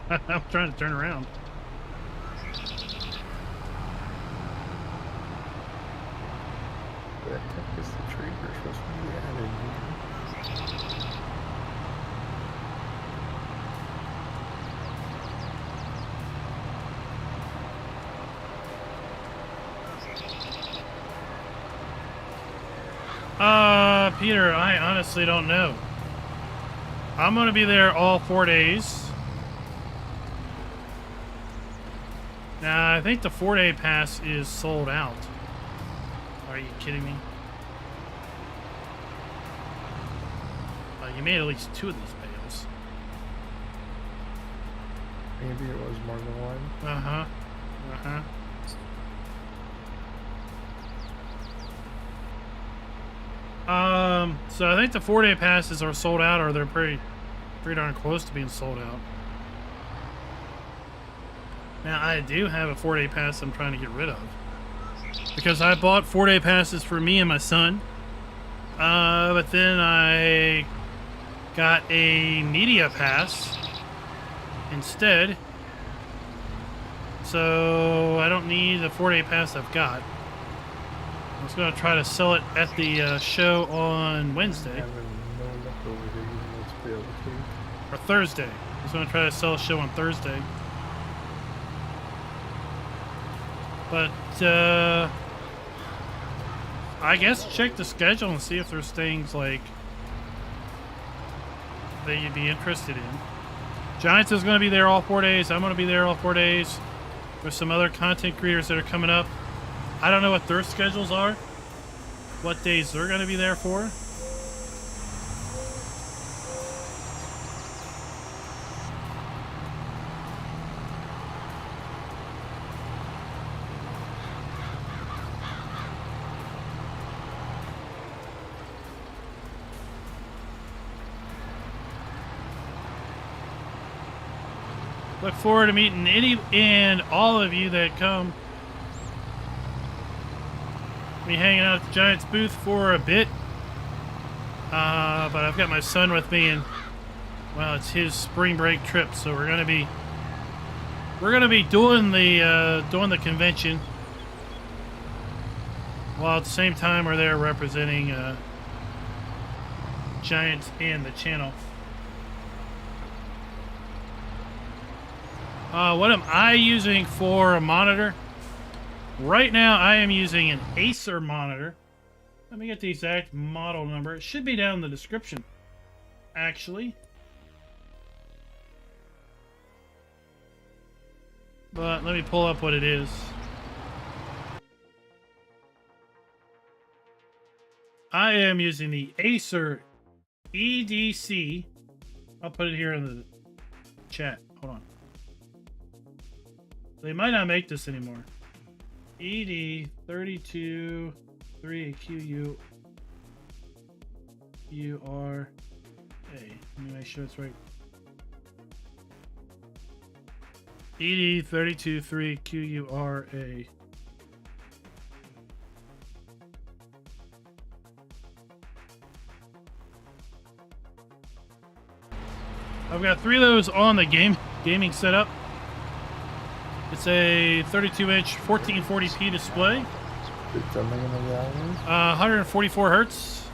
this? I'm trying to turn around. The heck is the tree we're supposed to be adding here? Peter, I honestly don't know. I'm gonna be there all 4 days. Now, I think the 4-day pass is sold out. Are you kidding me? You made at least 2 of these bales. Maybe it was more than one. Uh-huh. Uh-huh. So I think the 4-day passes are sold out, or they're pretty darn close to being sold out. Now, I do have a 4-day pass I'm trying to get rid of, because I bought 4-day passes for me and my son, but then I got a media pass instead, so I don't need the 4-day pass I've got. I was going to try to sell it at the show on Wednesday. Having no luck over here, let's be able to. Or Thursday. I was going to try to sell a show on Thursday. But, I guess check the schedule and see if there's things, like, that you'd be interested in. Giants is going to be there all 4 days. I'm going to be there all 4 days. There's some other content creators that are coming up. I don't know what their schedules are, what days they're going to be there for. Look forward to meeting any and all of you that come. Be hanging out at the Giants booth for a bit, but I've got my son with me, and well, it's his spring break trip, so we're gonna be doing the convention, while at the same time we're there representing Giants and the channel. What am I using for a monitor? Right now, I am using an Acer monitor. Let me get the exact model number. It should be down in the description, actually. But let me pull up what it is. I am using the Acer EDC. I'll put it here in the chat. Hold on. They might not make this anymore. ED32 3QURA. Let me make sure it's right. ED32 3QURA. I've got 3 of those on the gaming setup. It's a 32-inch 1440p display. It's a million of dollars. 144 hertz.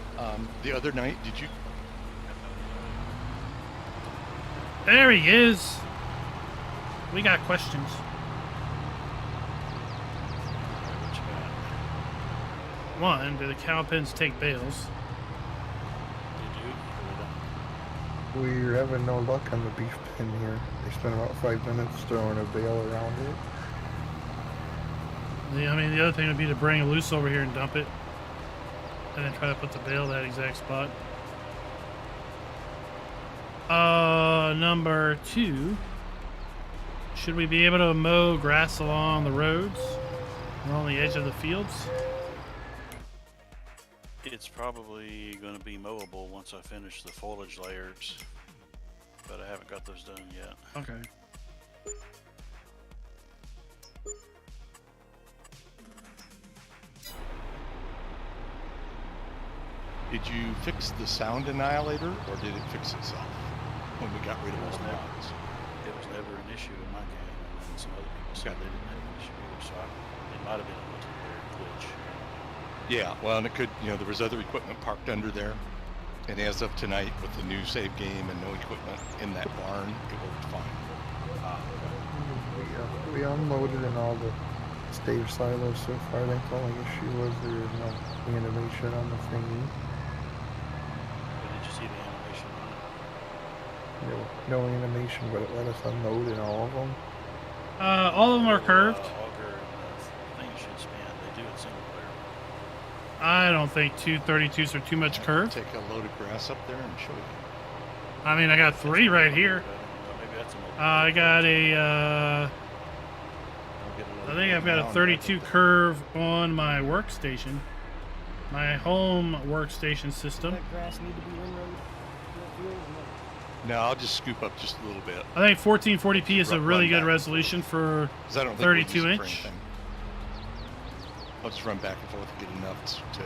The other night, did you? There he is. We got questions. One, do the cow pens take bales? We're having no luck on the beef pen here. They spent about 5 minutes throwing a bale around it. I mean, the other thing would be to bring a loose over here and dump it. And then try to put the bale in that exact spot. Number 2. Should we be able to mow grass along the roads? Along the edge of the fields? It's probably going to be mowable once I finish the foliage layers, but I haven't got those done yet. Okay. Did you fix the sound annihilator, or did it fix itself when we got rid of those mods? It was never an issue in my game, and some other people said they didn't have an issue either, so it might have been a multiplayer glitch. Yeah, well, and it could, you know, there was other equipment parked under there. And as of tonight, with the new save game and no equipment in that barn, it worked fine. We unloaded in all the stage silos so far. I think the only issue was there was no animation on the thingy. But did you see the animation on it? No animation, but it let us unload in all of them. All of them are curved. Auger and the thing should span. They do it single player. I don't think 232s are too much curve. Take a load of grass up there and show you. I mean, I got 3 right here. Maybe that's a multiplayer. I got a, I think I've got a 32 curve on my workstation. My home workstation system. That grass need to be windrowed in that field or no? No, I'll just scoop up just a little bit. I think 1440p is a really Run good back. resolution for 'Cause I don't think we'll use it 32 for inch. anything. I'll just run back and forth and get enough to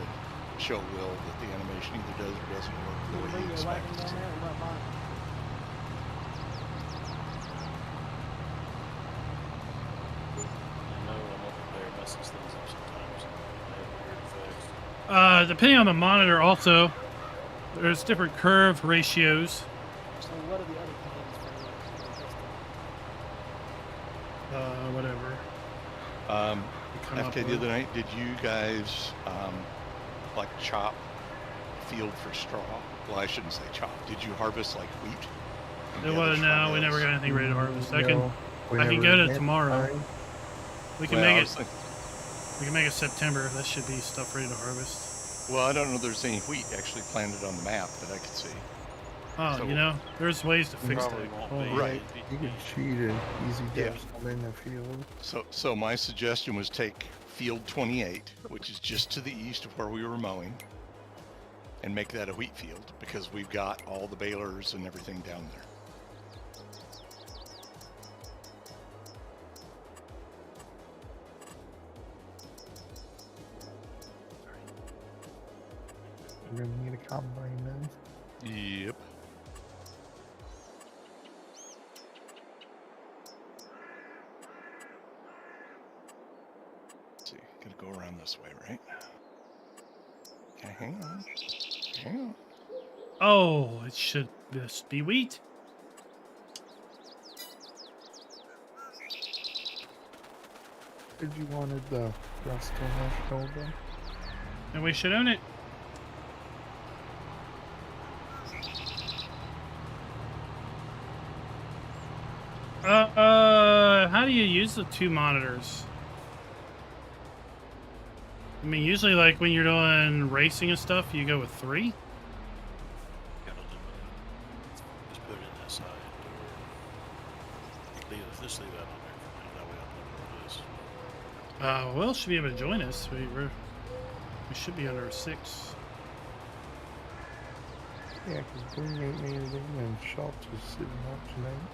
show Will that the animation either does or doesn't work the You way bring he your wagon expects. down there and run by. I know a multiplayer messes things up sometimes. They have weird effects. Depending on the monitor also, there's different curve ratios. So what are the other plans for testing? Whatever. Come up FK, the with. other night, did you guys like chop field for straw? Well, I shouldn't say chop. Did you harvest like wheat? and It gather was, straw no, we never bales? got anything ready to harvest. I No, we can never go to had tomorrow. time. We can Well, I make was it. We can make it September. That should be stuff ready to harvest. Well, I don't know if there's any wheat actually planted on the map that I could see. Oh, So- you know, there's ways to fix Probably that. won't Hold be. on. Right. You can cheat and easy Yeah. dip some in the field. So my suggestion was take field 28, which is just to the east of where we were mowing, and make that a wheat field because we've got all the balers and everything down there. We're gonna need a combine then. Yep. Let's see, gotta go around this way, right? Okay, hang on. Hang on. Oh, it should this be wheat? Did you wanted the rest of the building? And we should own it. How do you use the 2 monitors? I mean, usually, like, when you're doing racing and stuff, you go with 3? Gotta limit it. Just put it in that side door. Just leave that on there for now. That way I'll know what it is. Will should be able to join us. We should be under 6. Yeah, because we ain't anything and Schultz is sitting up tonight.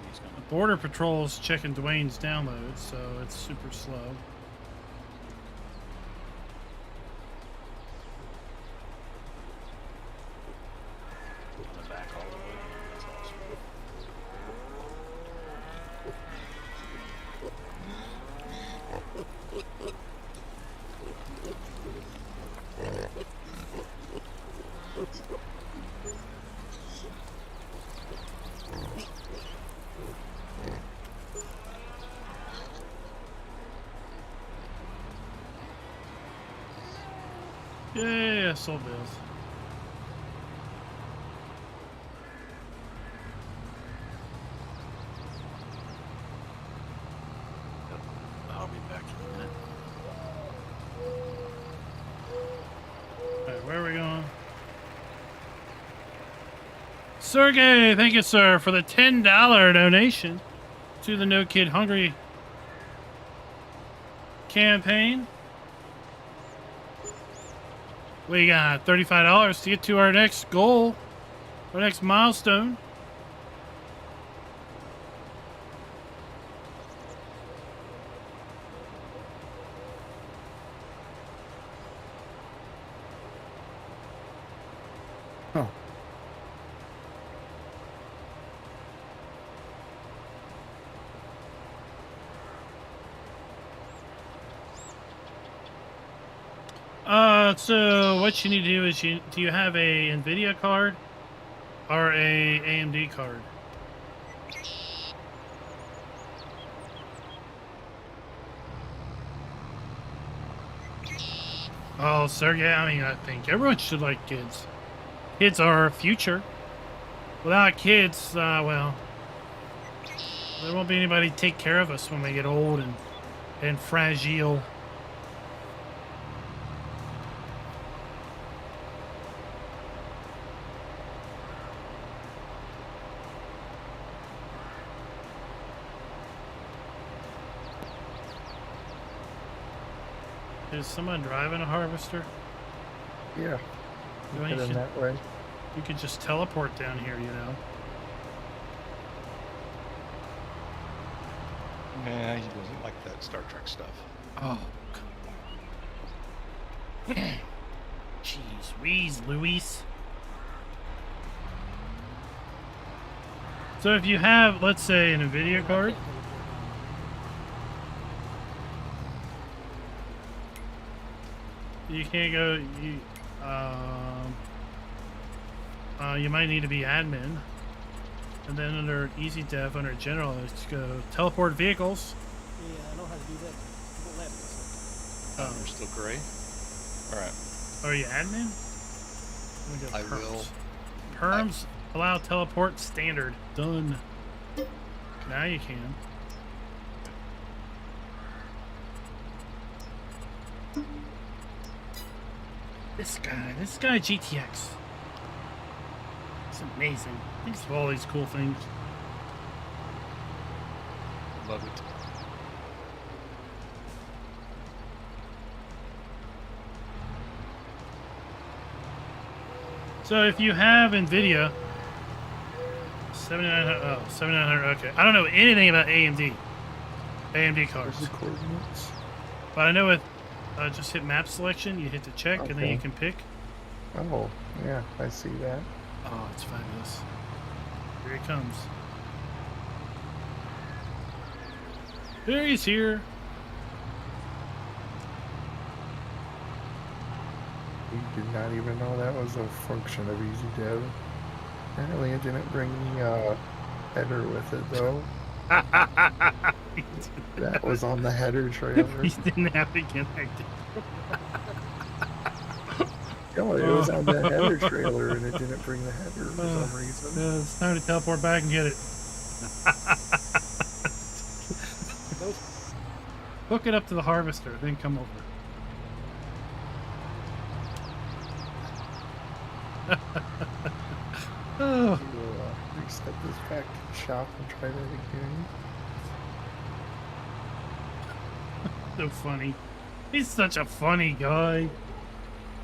He's gonna The Border Patrol's checking Dwayne's download, so it's super slow. on the back all the way. That's awesome. Yeah, sold bills. I'll be back in a minute. Alright, where are we going? Sergey, thank you, sir, for the $10 donation to the No Kid Hungry campaign. We got $35 to get to our next goal, our next milestone. Oh. So what you need to do is do you have a NVIDIA card or a AMD card? Oh, sir, yeah, I mean, I think everyone should like kids. Kids are our future. Without kids, well, there won't be anybody to take care of us when we get old and fragile. Is someone driving a harvester? Yeah. Well, Get in that way. You could just teleport down here, you know. Nah, he doesn't like that Star Trek stuff. Oh. Jeez, Louise, Luis. So if you have, let's say, an NVIDIA card, you can't go. You might need to be admin, and then under Easy Dev, under General, let's go teleport vehicles. Yeah, I know how to do that. It won't let me sometimes. You're still gray? Alright. Are you admin? Let me go I perms. will. Perms allow teleport standard. Done. Now you can. This guy GTX. It's amazing. Thanks for all these cool things. Love it. So if you have NVIDIA, 7900, okay. I don't know anything about AMD cards. Where's the coordinates? But I know with just hit map selection, you hit the check, and then you Okay. can pick. Oh, yeah, I see that. Oh, it's fabulous. Here he comes. There he's here. We did not even know that was a function of Easy Dev. Apparently it didn't bring the header with it though. That was on the header trailer. He didn't have to connect it. No, it was on the header trailer and it didn't bring the header for some reason. It's time to teleport back and get it. Hook it up to the harvester, then come over. Oh. We'll reset this back to the shop and try that again. So funny. He's such a funny guy.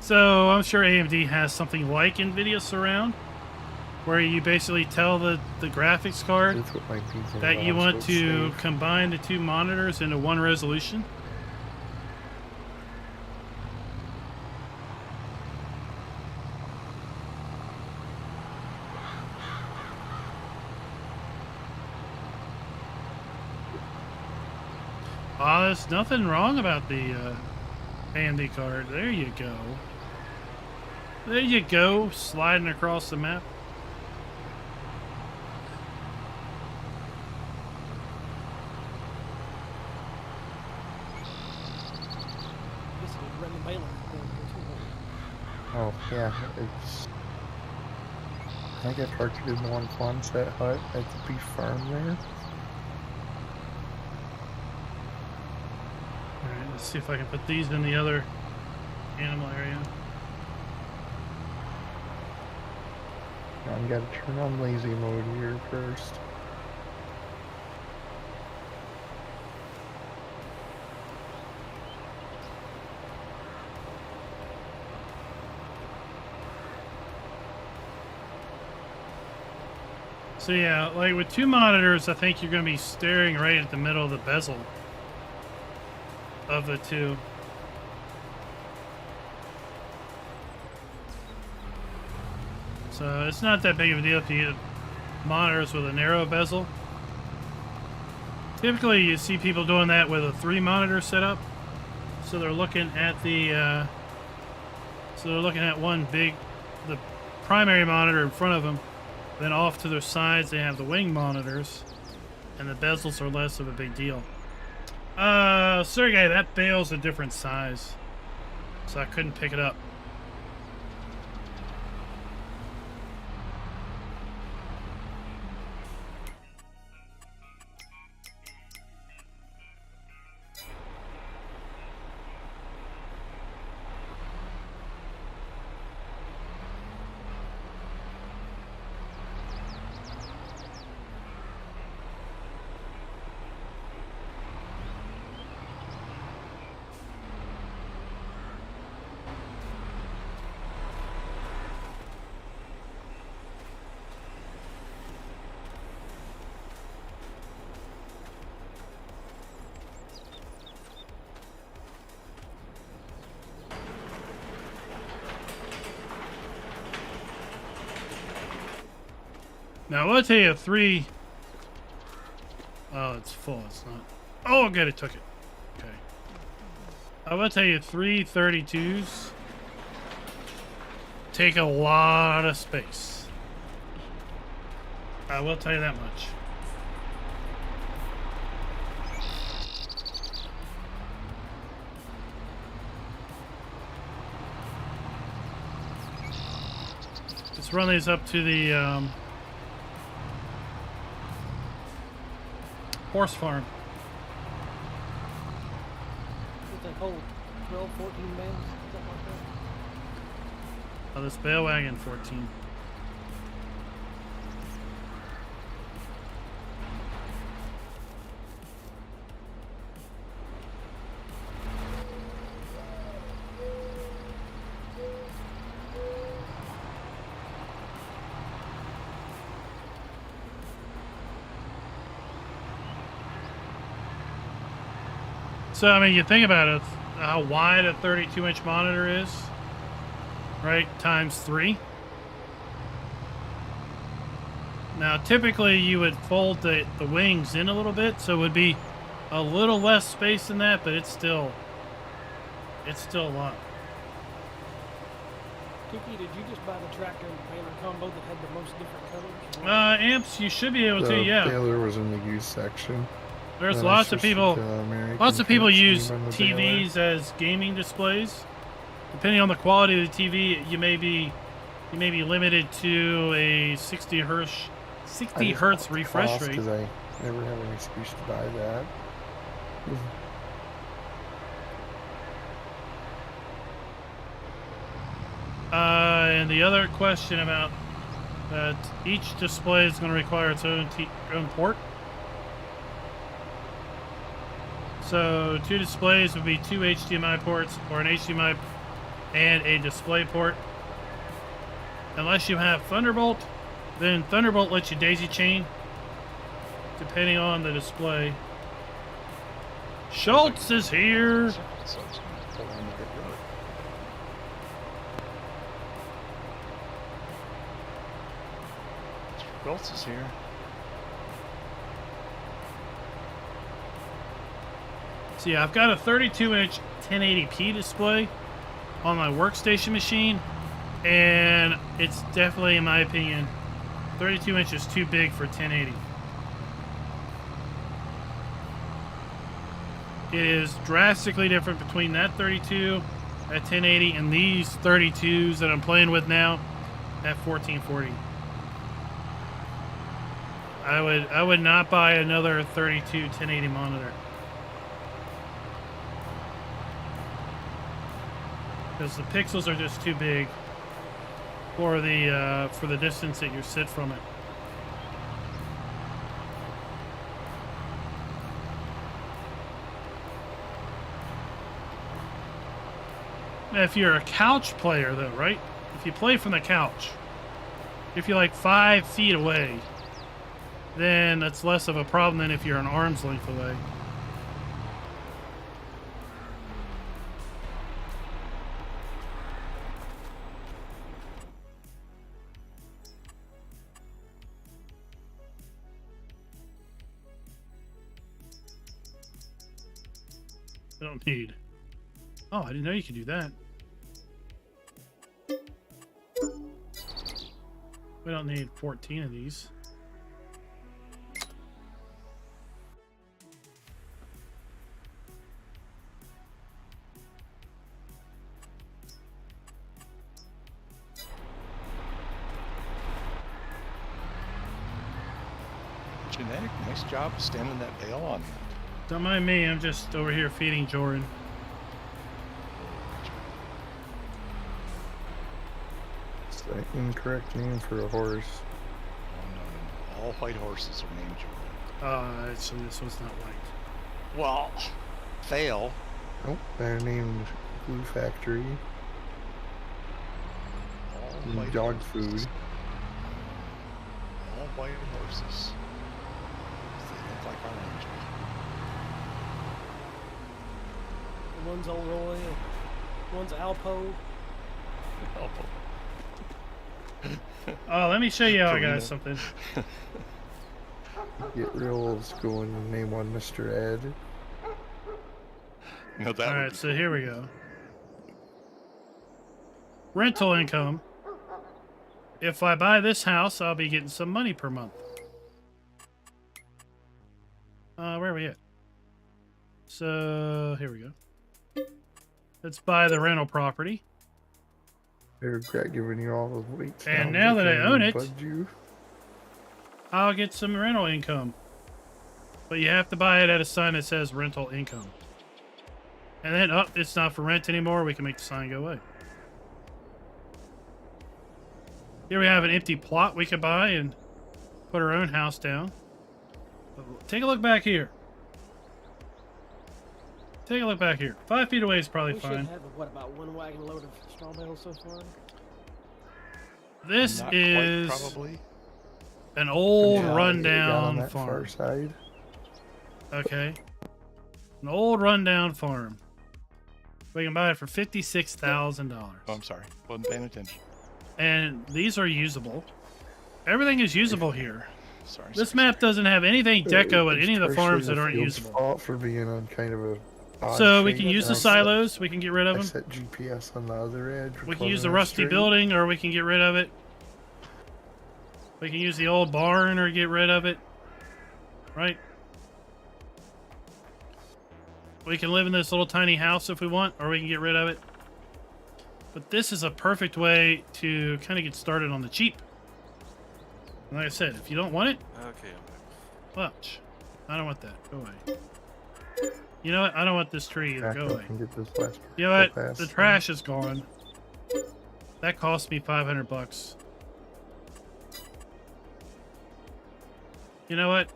So I'm sure AMD has something like NVIDIA Surround, where you basically tell the graphics card That's what my PC that you ROMs want would to save. combine the two monitors into one resolution. There's nothing wrong about the AMD card. There you go. There you go, sliding across the map. This is running Baylor. Oh, yeah, it's... I think I parked it in the one Quonset hut at the beef farm there. Alright, let's see if I can put these in the other animal area. Now I gotta turn on lazy mode here first. So yeah, like with two monitors, I think you're going to be staring right at the middle of the bezel of the two. So it's not that big of a deal if you get monitors with a narrow bezel. Typically, you see people doing that with a 3-monitor setup. So they're looking at the, one big, the primary monitor in front of them. Then off to their sides, they have the wing monitors, and the bezels are less of a big deal. Sergey, that bale's a different size, so I couldn't pick it up. Now, I will tell you 3... Oh, it's full. It's not... Oh, good. It took it. Okay. I will tell you 3 32s take a lot of space. I will tell you that much. Let's run these up to the... horse farm. What's that hold? 12, 14 bales? Something like that? Oh, this bale wagon 14. So, I mean, you think about it, how wide a 32-inch monitor is, right, times 3. Now, typically, you would fold the wings in a little bit, so it would be a little less space than that, but it's still a lot. Kiki, did you just buy the tractor and the baler combo that had the most different colors? Amps, you should be able to, The yeah. baler was in the used section. There's Then I lots of switched it people. to American Lots of people Fleet use Steam on the baler. TVs as gaming displays. Depending on the quality of the TV, you may be limited to a 60 hertz refresh rate. Because I never have an excuse to buy that. And the other question about that each display is going to require its own port. So 2 displays would be 2 HDMI ports or an HDMI and a display port. Unless you have Thunderbolt, then Thunderbolt lets you daisy chain depending on the display. Schultz is here. So it's gonna pull on the big road. Mr. Schultz is here. So yeah, I've got a 32-inch 1080p display on my workstation machine, and it's definitely, in my opinion, 32 inches too big for 1080. It is drastically different between that 32 at 1080 and these 32s that I'm playing with now at 1440. I would not buy another 32 1080 monitor. Because the pixels are just too big for the distance that you sit from it. Now, if you're a couch player, though, right? If you play from the couch, if you're like 5 feet away, then that's less of a problem than if you're an arm's length away. I don't need. Oh, I didn't know you could do that. We don't need 14 of these. Genetic, nice job standing that bale on that. Don't mind me, I'm just over here feeding Jordan. It's the incorrect name for a horse. Oh, no. All white horses are named Jordan. Actually, this one's not white. Well, fail. Nope, they're named Glue Factory. All And white dog horses. food. All white horses. They look like our angel. One's O'Roy, and one's Alpo. Oh, let me show you how I got Torino. something. Get real old school and name one Mr. Ed. No, that would Alright, be so here we go. Rental income. If I buy this house, I'll be getting some money per month. Where are we at? So, here we go. Let's buy the rental property. I regret giving you all those weights. And now that I own it- You. I'll get some rental income. But you have to buy it at a sign that says rental income. And then, oh, it's not for rent anymore. We can make the sign go away. Here we have an empty plot we could buy and put our own house down. But take a look back here. Take a look back here. 5 feet away is probably We fine. should have, what, about one wagon load of straw bales so far? This not is quite, probably. an old Yeah, rundown on that far farm. side. Okay. An old rundown farm. We can buy it for $56,000. Oh, I'm sorry. Wasn't paying attention. And these are usable. Everything is usable here. Sorry. This sorry, map doesn't have anything deco at It's any of the partially farms that aren't field's usable. fault for being on kind of a So we shape, can use the and silos. We can get rid of I them. set GPS on the other edge. We which can use the wasn't rusty straight. building, or we can get rid of it. We can use the old barn or get rid of it. Right? We can live in this little tiny house if we want, or we can get rid of it. But this is a perfect way to kind of get started on the cheap. And like I said, if you don't want it, Okay, I'm back. watch. I don't want that. Go away. You know what? I don't want this tree either. Back Go up away. and get this last You know what? pass The thing. trash is gone. That cost me $500. You know what?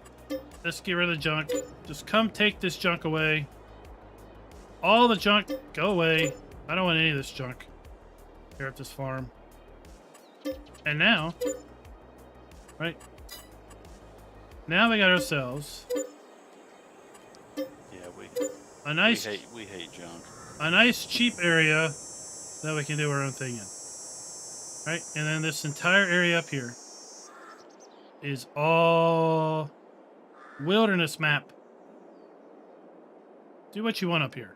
Let's get rid of the junk. Just come take this junk away. All the junk, go away. I don't want any of this junk here at this farm. And now, right? Now we got ourselves Yeah, a nice, we hate junk. a nice cheap area that we can do our own thing in. Right? And then this entire area up here is all wilderness map. Do what you want up here.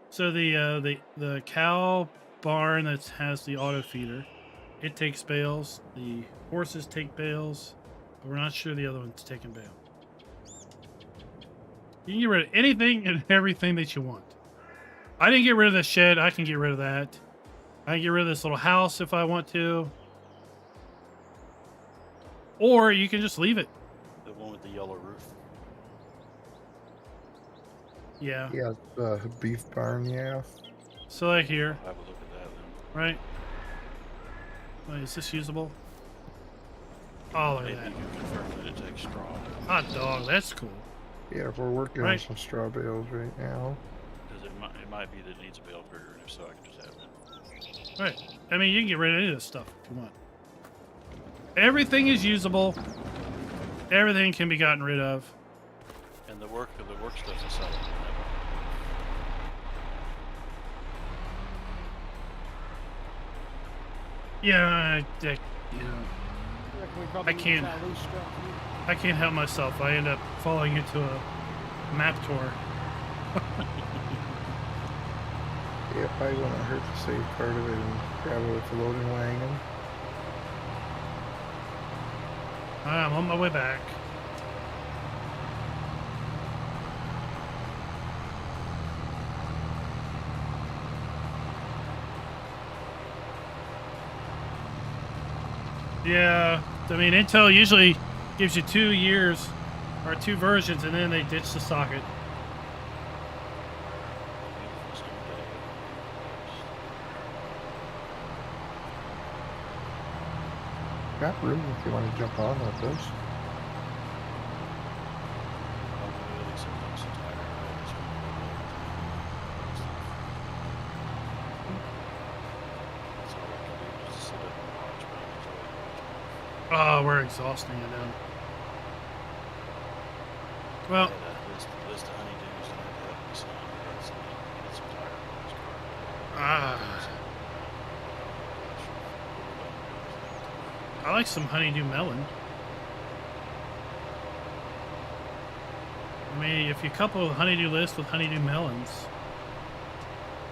So the cow barn that has the auto feeder, it takes bales. The horses take bales, but we're not sure the other one's taking bale. You can get rid of anything and everything that you want. I didn't get rid of the shed. I can get rid of that. I can get rid of this little house if I want to. Or you can just leave it. The one with the yellow roof. Yeah. Yeah, beef barn, yeah. So like here, I'll have a look at that then. right? Wait, is this usable? Oh, look Maybe at that. you can confirm that it takes straw. Hot dog, that's cool. Yeah, we're working Right. on some straw bales right now. Because it might be that it needs a bale bigger, and if so, I can just have it. Right. I mean, you can get rid of any of this stuff if you want. Everything is usable. Everything can be gotten rid of. And the work stuff is solid. Yeah, yeah. I reckon we probably I need to can't- try a loose strap too. I can't help myself. I end up falling into a map tour. Yeah, it probably wouldn't hurt to save part of it and grab it with the loading wagon. I'm on my way back. Yeah, I mean, Intel usually gives you 2 years or 2 versions, and then they ditch the socket. Got room if you want to jump on with this. Oh, we're exhausting it now. Well, List of honeydews and have to sign. Get some tire on his car. ah, I like some honeydew melon. I mean, if you couple honeydew list with honeydew melons,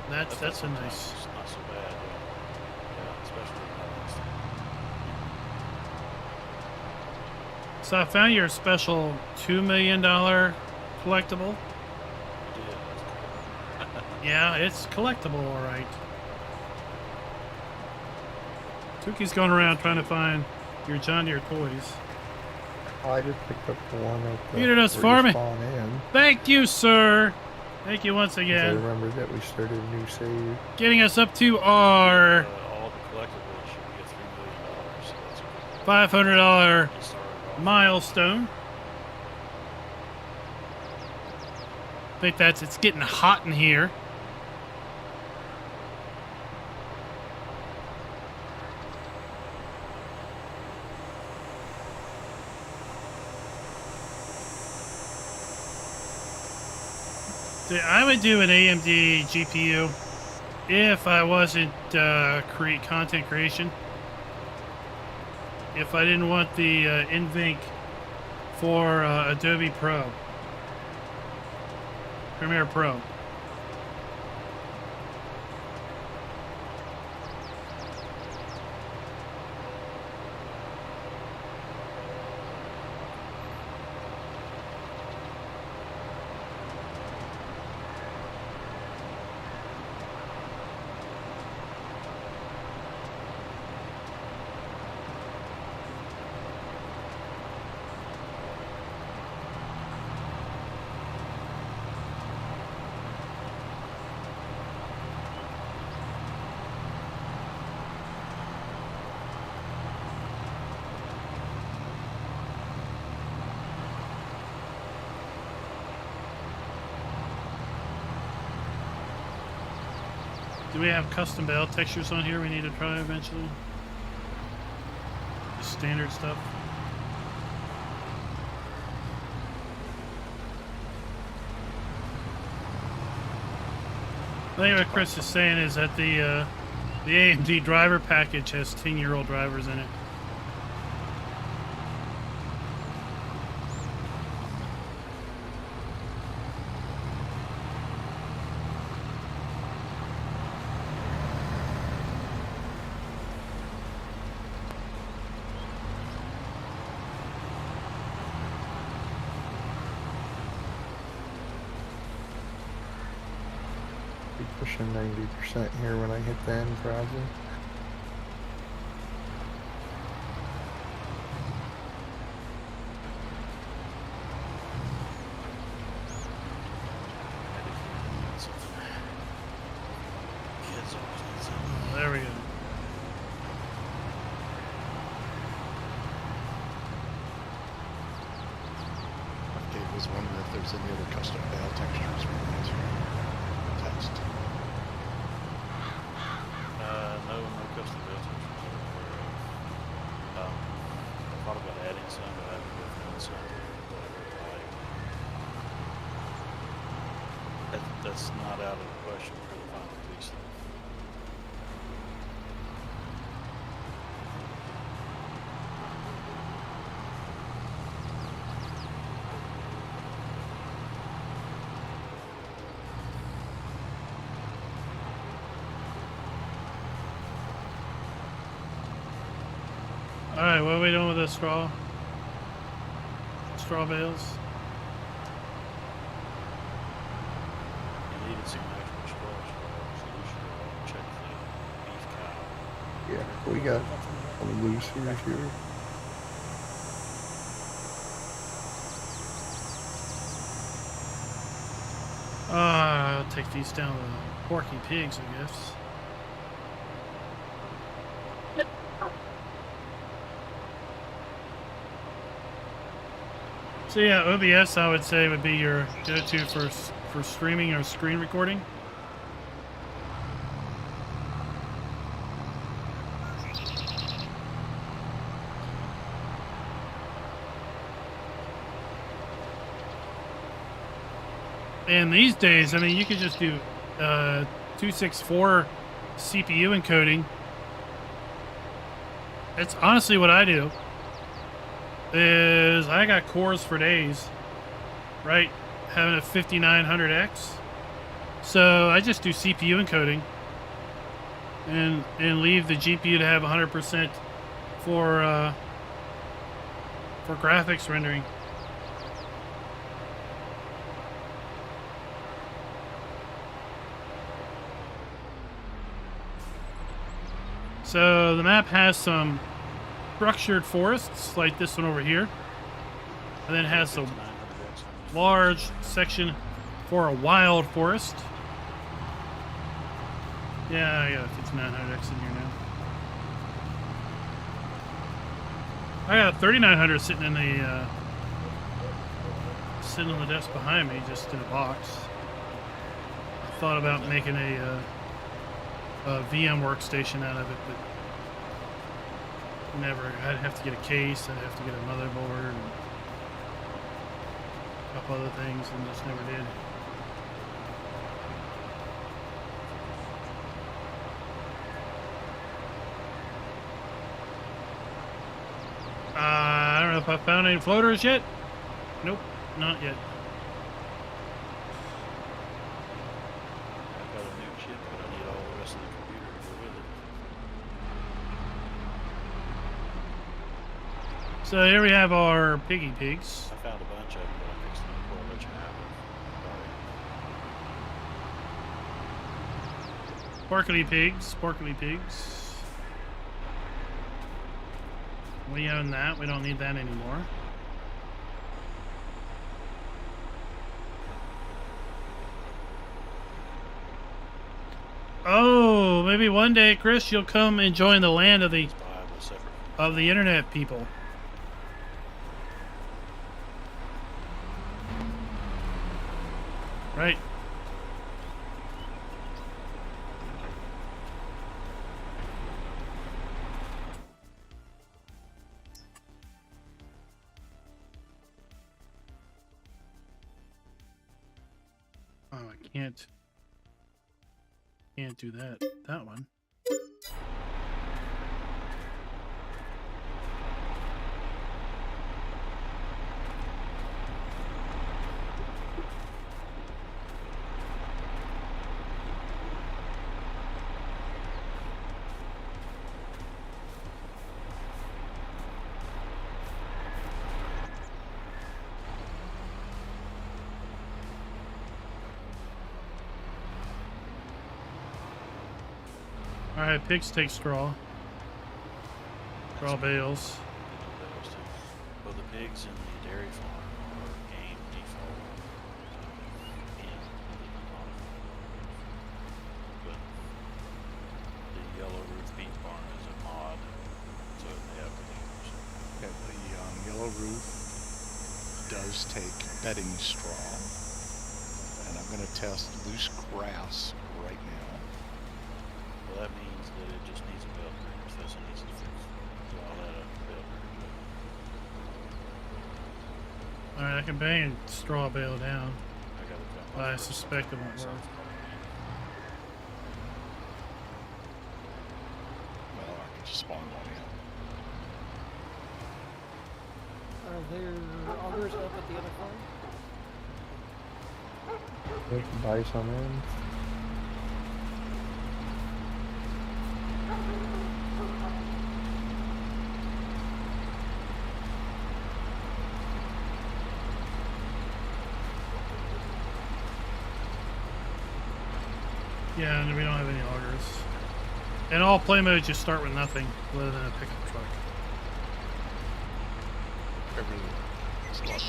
that's a nice. It's not so bad. Yeah, especially with melons. So I found your special $2 million collectible. Yeah, it's collectible, all right. Tuki's going around trying to find your John Deere toys. Oh, I just picked up the one at the Peter does where you farming. spawn in. Thank you, sir. Thank you once 'Cause I again. remember that we started a new save. Getting us up to our All the collectibles should be $3 million, so that's a good $500 place to start off. milestone. I think it's getting hot in here. See, I would do an AMD GPU if I wasn't create content creation. If I didn't want the NVENC for Adobe Pro. Premiere Pro. Do we have custom bale textures on here we need to try eventually? Just standard stuff. I think what Chris is saying is that the AMD driver package has 10-year-old drivers in it. Be pushing 90% here when I hit the end, probably. Kids always need something. There we go. Dave was wondering if there's any other custom bale textures we want to test. No custom built textures I'm aware of. I thought about adding some, but I haven't really done some that I really like. That's not out of the question for the final piece. Alright, what are we doing with the straw? Straw bales? You needed some actual straws, so you should check the beef cow. Yeah, we got a loose here. I'll take these down to Porky Pigs, I guess. So yeah, OBS I would say would be your go-to for streaming or screen recording. And these days, I mean, you could just do 264 CPU encoding. It's honestly what I do. Is I got cores for days, right? Having a 5900X, so I just do CPU encoding and leave the GPU to have 100% for graphics rendering. So the map has some structured forests like this one over here, and then has a large section for a wild forest. Yeah, I got a 5900X in here now. I got a 3900 sitting in the sitting on the desk behind me, just in a box. I thought about making a VM workstation out of it, but never. I'd have to get a case, I'd have to get a motherboard, and a couple other things, and just never did. I don't know if I found any floaters yet. Nope, not yet. shit, but I need all the rest of the computer to go with it. So here we have our piggy pigs. I found a bunch of them, but I fixed them before I let you have them. Porkily pigs, porkily pigs. We own that. We don't need that anymore. Oh, maybe one day, Chris, you'll come and join the land of the internet people. Right. Oh, I can't do that one. Alright, pigs take straw. Straw bales. Well, the pigs in the dairy farm are game default. And but the yellow roof beef barn is a mod, so they have reviews. Yeah, the yellow roof does take bedding straw, and I'm going to test loose grass right now. Well, that means that it just needs a belt group, so that's what needs to fix. So I'll add a belt group. Alright, I can bang a straw bale down. I got it. But I suspect it won't work. Well, I can just spawn one in. Are there augers up at the other farm? We can buy some in. Yeah, and we don't have any augers. And all play modes just start with nothing other than a pickup truck.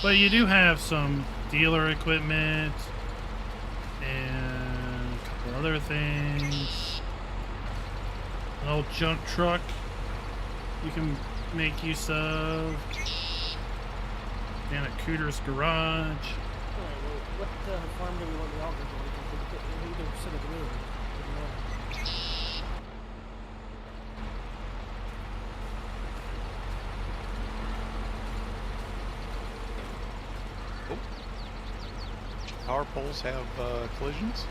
But you do have some dealer equipment and a couple other things. An old junk truck you can make use of. Down at Cooter's garage. Alright, well, what farm do we want the augers on? We can put either side of the road. Doesn't matter. Power poles have collisions?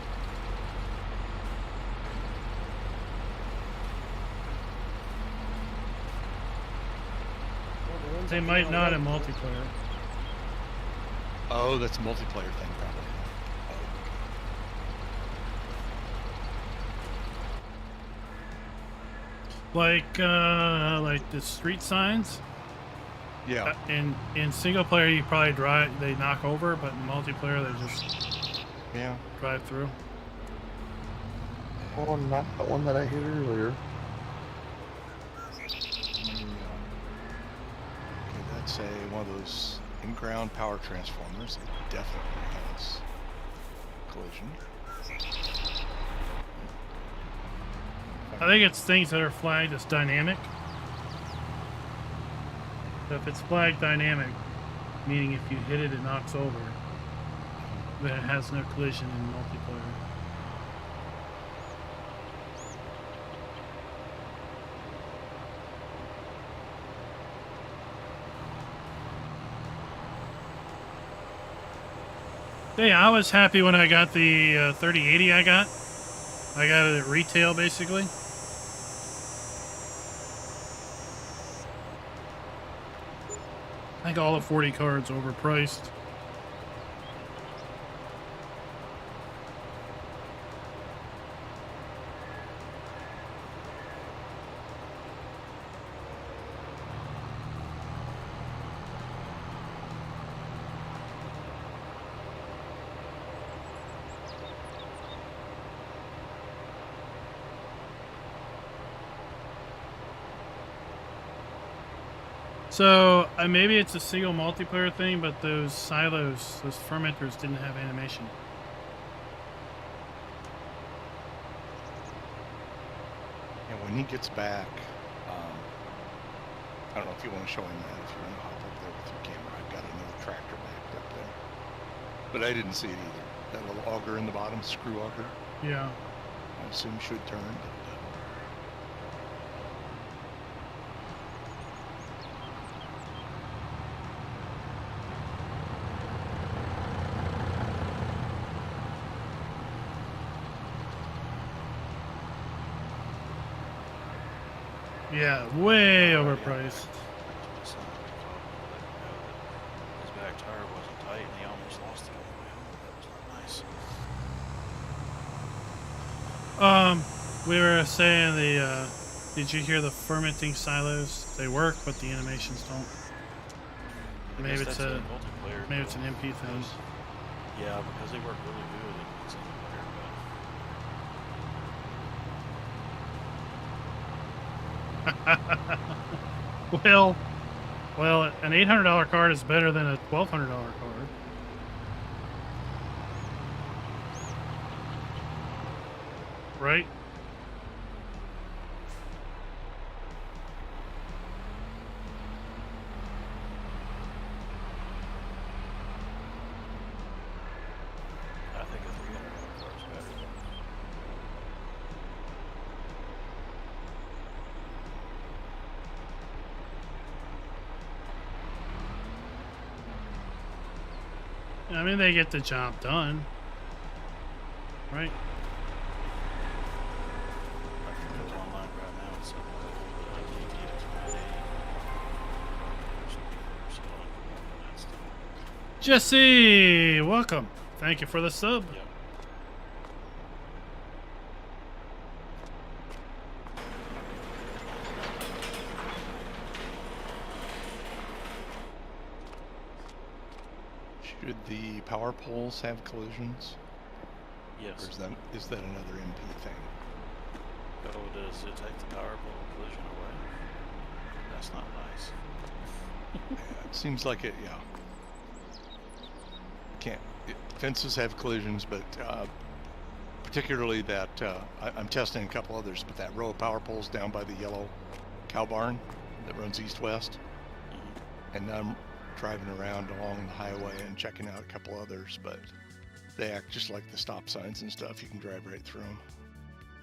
Well, the ones They up might there not on in the- multiplayer. Oh, that's a multiplayer thing, probably. Like the street signs. Yeah. In single player, you probably they knock over, but in multiplayer, they just Yeah. drive through. Oh, not that one that I hit earlier. Okay, that's one of those in-ground power transformers. It definitely has collision. I think it's things that are flagged as dynamic. So if it's flagged dynamic, meaning if you hit it, it knocks over, but it has no collision in multiplayer. Yeah, I was happy when I got the 3080 I got it at retail, basically. I think all the 40 cards overpriced. So maybe it's a single multiplayer thing, but those silos, those fermenters, didn't have animation. And when he gets back, I don't know if you want to show him that. If you want to hop up there with your camera, I've got another tractor backed up there. But I didn't see it either. That little auger in the bottom, screw auger, Yeah. I assume should turn. But, Yeah, way overpriced. His back tire wasn't tight and he almost lost it on the way home. That was not nice. We were saying did you hear the fermenting silos? They work, but the animations don't. I Maybe guess it's that's a multiplayer. maybe it's an MP thing. Yeah, because they work really good. It's single player, well, an $800 card is better than a $1,200 card. Right? I think a $300 card is better. I mean, they get the job done. Right? I can go online right now and sell the DTX 980. There's some people who are selling that stuff. Jesse, welcome. Thank you for the sub. Yep. should the power poles have collisions? Yes. Or is that another MP thing? Oh, does it take the power pole collision away? That's not nice. Yeah, it seems like it, yeah. Fences have collisions, but particularly that, I'm testing a couple others, but that row of power poles down by the yellow cow barn that runs east-west. And I'm driving around along the highway and checking out a couple others, but they act just like the stop signs and stuff. You can drive right through them.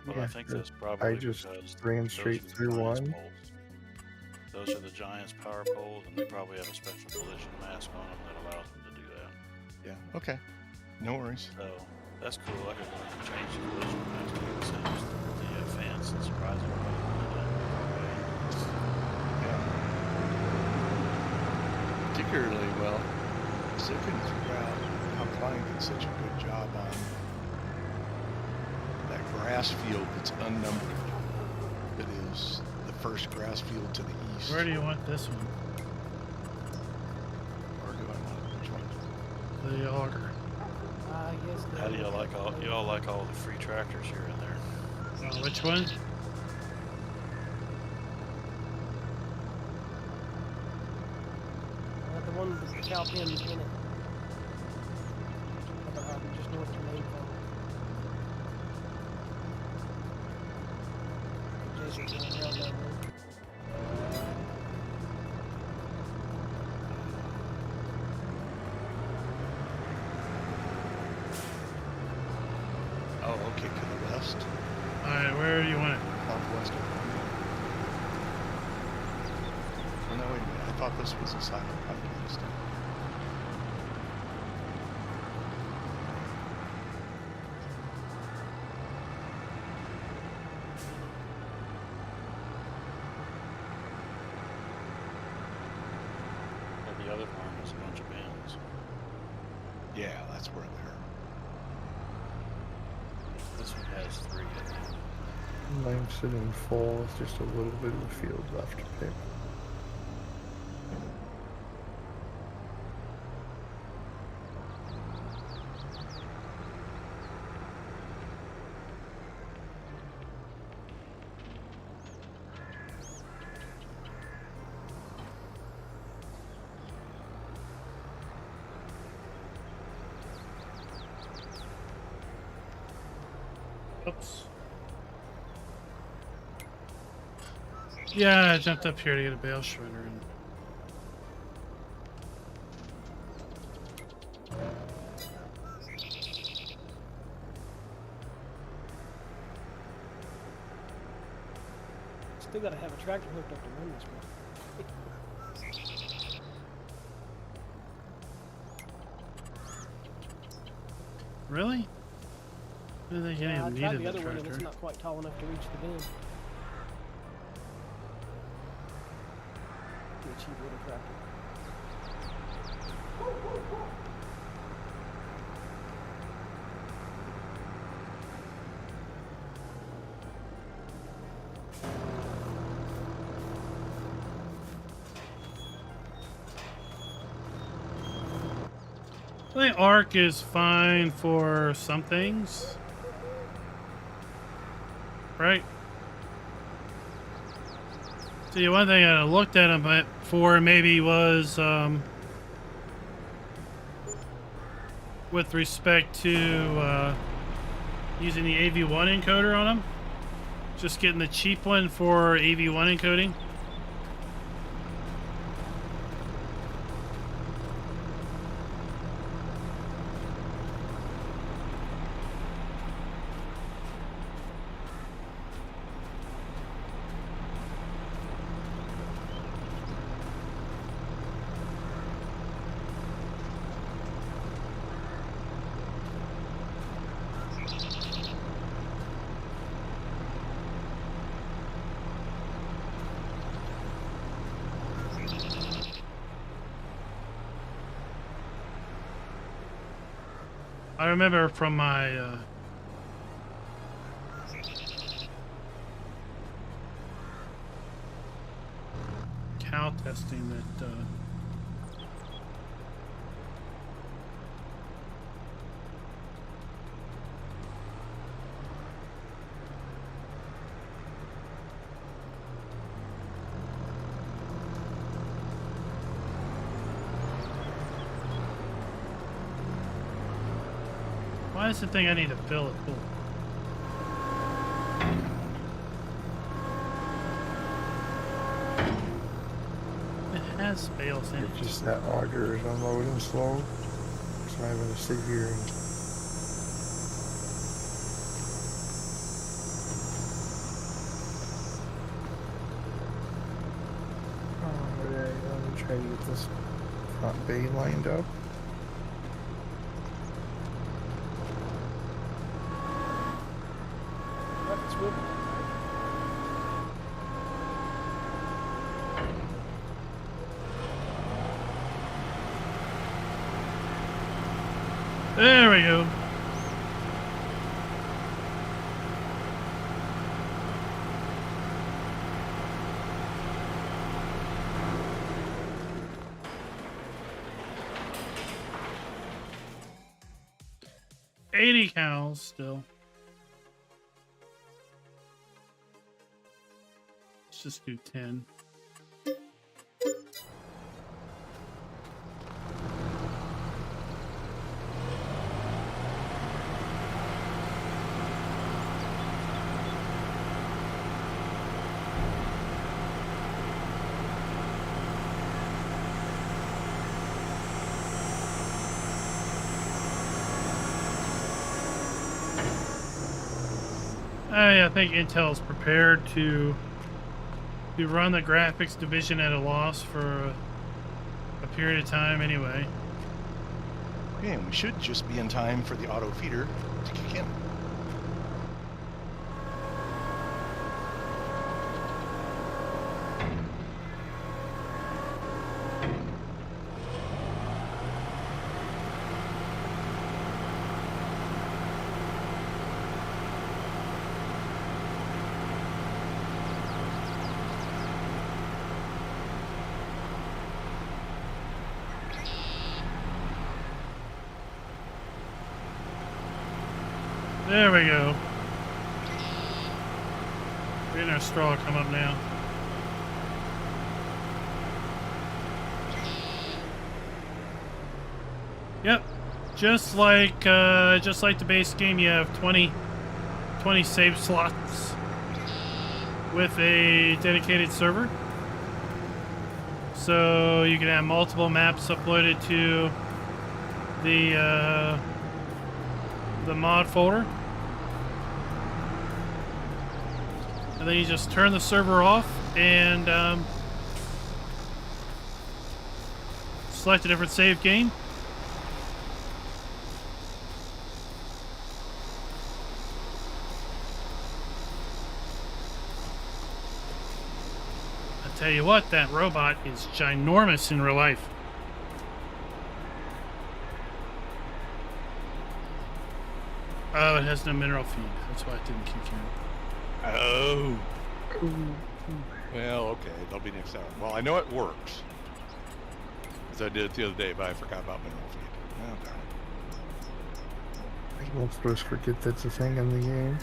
Well, Yeah, I think that's probably I just because ran those straight are the through Giants one. poles. Those are the Giants power poles, and they probably have a special collision mask on them that allows them to do that. Yeah, okay. No worries. So that's cool. I could change the collision mask to the same as the fence and surprise everybody when they do. Yeah. Particularly, well, so I couldn't figure out how Klein did such a good job on that grass field that's unnumbered. That is the first grass field to the east. Where do you want this one? Or do I want which one? The auger. Yes. How do y'all like all the free tractors here and there? Which one? The one with the cow pen in it. Just north of the main farm. Jason's going around that road. Oh, okay, to the west. Alright, where do you want it? Northwest of Oh, no, wait a minute. I thought this was a silo pipeline stuff. Well, the other farm has a bunch of bins. Yeah, that's where they're. This one has 3, I think. Mine's sitting full with just a little bit of the field left to pick. Oops. Yeah, I jumped up here to get a bale shredder and Still gotta have a tractor hooked up to run this one. really? I didn't think Yeah, I anyone tried needed the the other one and tractor. it's not quite tall enough to reach the bin. Be a cheap little tractor. I think arc is fine for some things. Right? See, one thing I looked at him for maybe was with respect to using the AV1 encoder on him. Just getting the cheap one for AV1 encoding. I remember from my cow testing that why is the thing I need to fill it full? It has bales in it. It's just that auger is unloading slow, so I'm gonna sit here and alright, let me try to get this front bay lined up. That's good. There we go. $80 cows still. Let's just do 10. I think Intel's prepared to run the graphics division at a loss for a period of time anyway. Okay, and we should just be in time for the auto feeder to kick in. There we go. We're getting our straw come up now. Yep. Just like the base game, you have 20 20 save slots with a dedicated server. So you can have multiple maps uploaded to the mod folder. And then you just turn the server off and select a different save game. I'll tell you what, that robot is ginormous in real life. Oh, it has no mineral feed. That's why it didn't kick in. Oh. Well, okay. That'll be next hour. Well, I know it works. Because I did it the other day, but I forgot about mineral feed. Oh, darn it. I most of us forget that's a thing in the game.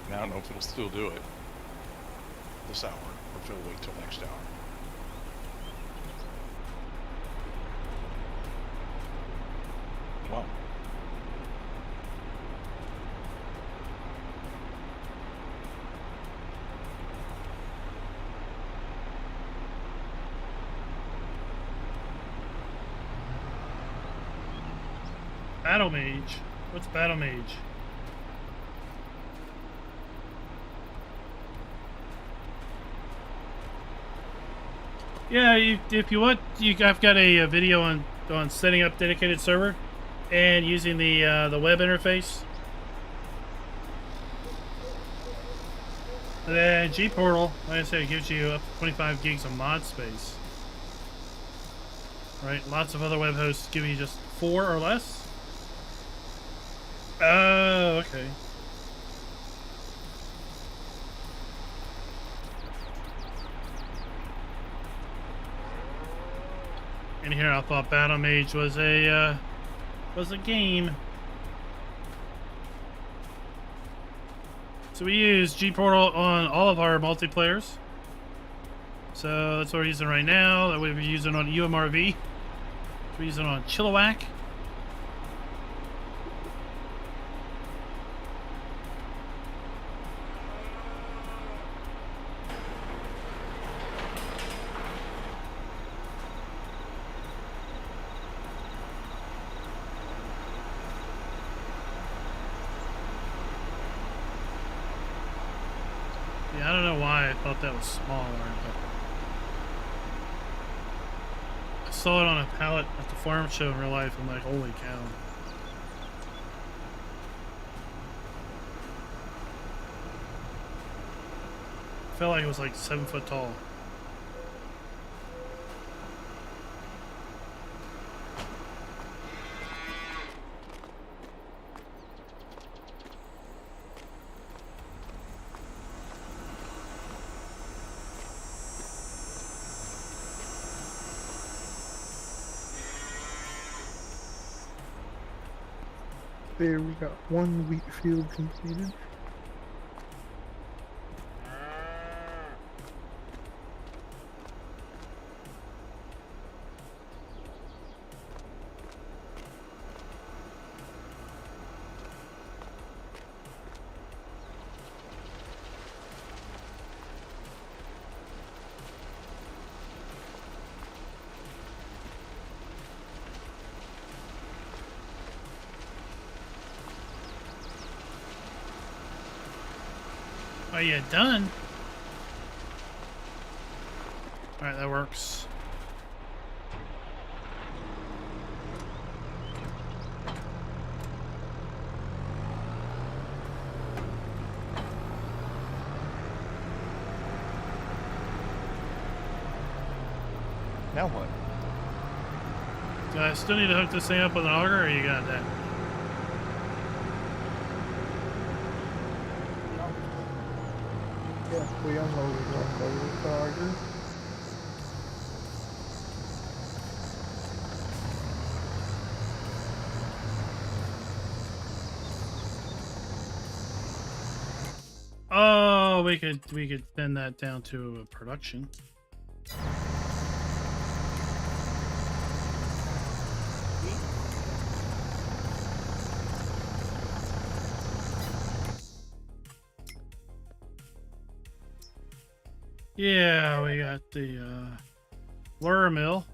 Now I don't know if it'll still do it this hour, or if it'll wait till next hour. Wow. Battle Mage? What's Battle Mage? Yeah, if you want, I've got a video on setting up dedicated server and using the web interface. And then Gportal, like I said, it gives you up to 25 gigs of mod space. Right, lots of other web hosts give you just 4 or less. Oh, okay. And here I thought Battle Mage was a game. So we use Gportal on all of our multiplayers. So that's what we're using right now. That we're using on UMRV. We're using on Chilliwack. Yeah, I don't know why I thought that was smaller, but I saw it on a pallet at the farm show in real life. I'm like, holy cow. Felt like it was like 7 foot tall. There, we got one wheat field completed. Oh, yeah, done. Alright, that works. Now what? Do I still need to hook this thing up with an auger, or you got that? Yeah, we unloaded one with the auger. Oh, we could bend that down to a production. Yeah, we got the lure mill.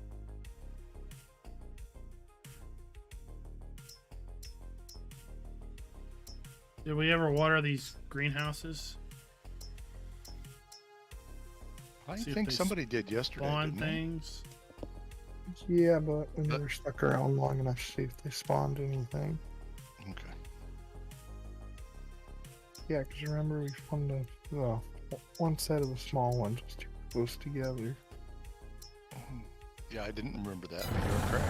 Did we ever water these greenhouses? I See if think they somebody did yesterday. Spawn Didn't they? things. Yeah, but we never stuck around long enough to see if they spawned anything. Okay. Yeah, because remember we found one set of the small ones was too close together. Yeah, I didn't remember that, but you're correct.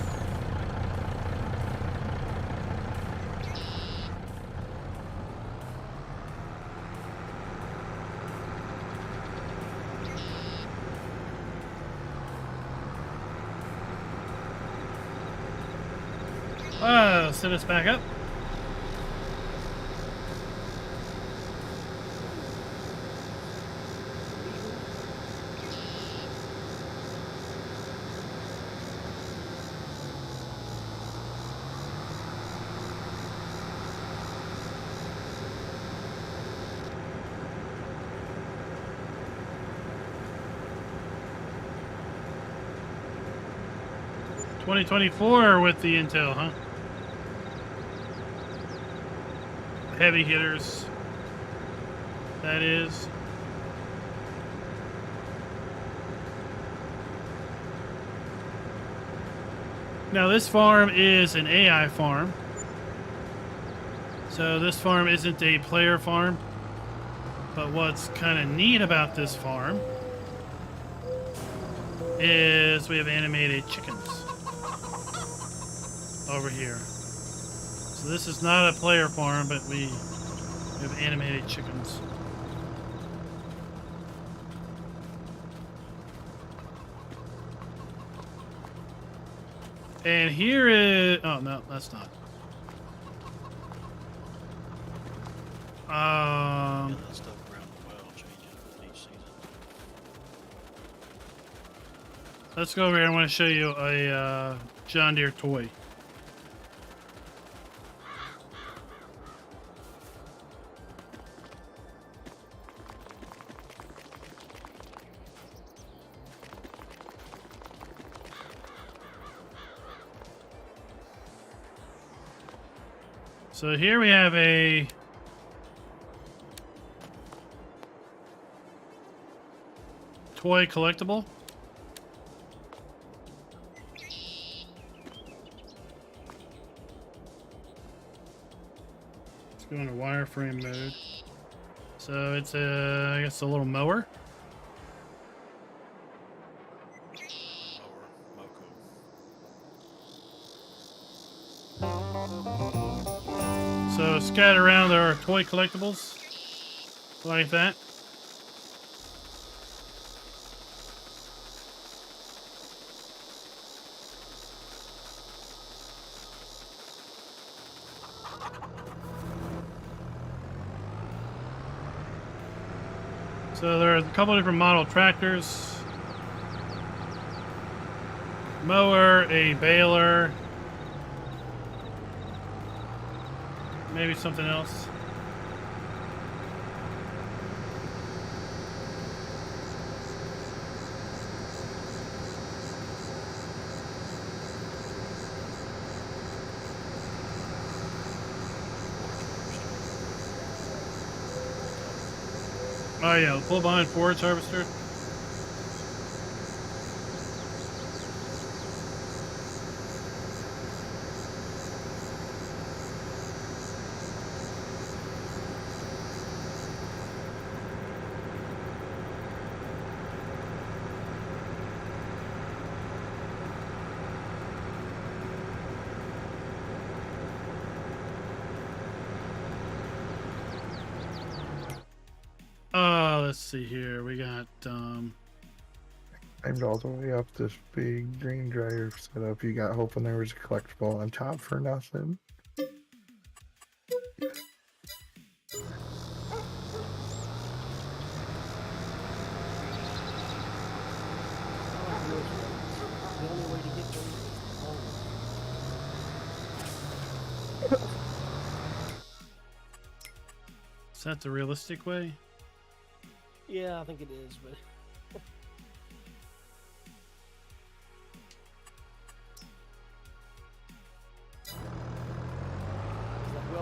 Send us back up. $2024 with the intel, huh? Heavy hitters. That is. Now this farm is an AI farm. So this farm isn't a player farm. But what's kind of neat about this farm is we have animated chickens over here. So this is not a player farm, but we have animated chickens. And here is... Oh, no, that's not. That stuff around the well changes with each season. Let's go over here. I want to show you a John Deere toy. So here we have a toy collectible. Let's go into wireframe mode. So it's a, I guess, a little mower. So scattered around there are toy collectibles like that. So there are a couple different model tractors. Mower, a baler, maybe something else. Oh yeah, the pull behind forage harvester. Let's see here. We got Climbed all the way up this big grain dryer setup. You got hoping there was a collectible on top for nothing. The only way to get them is home. is that the realistic way? Yeah, I think it is, but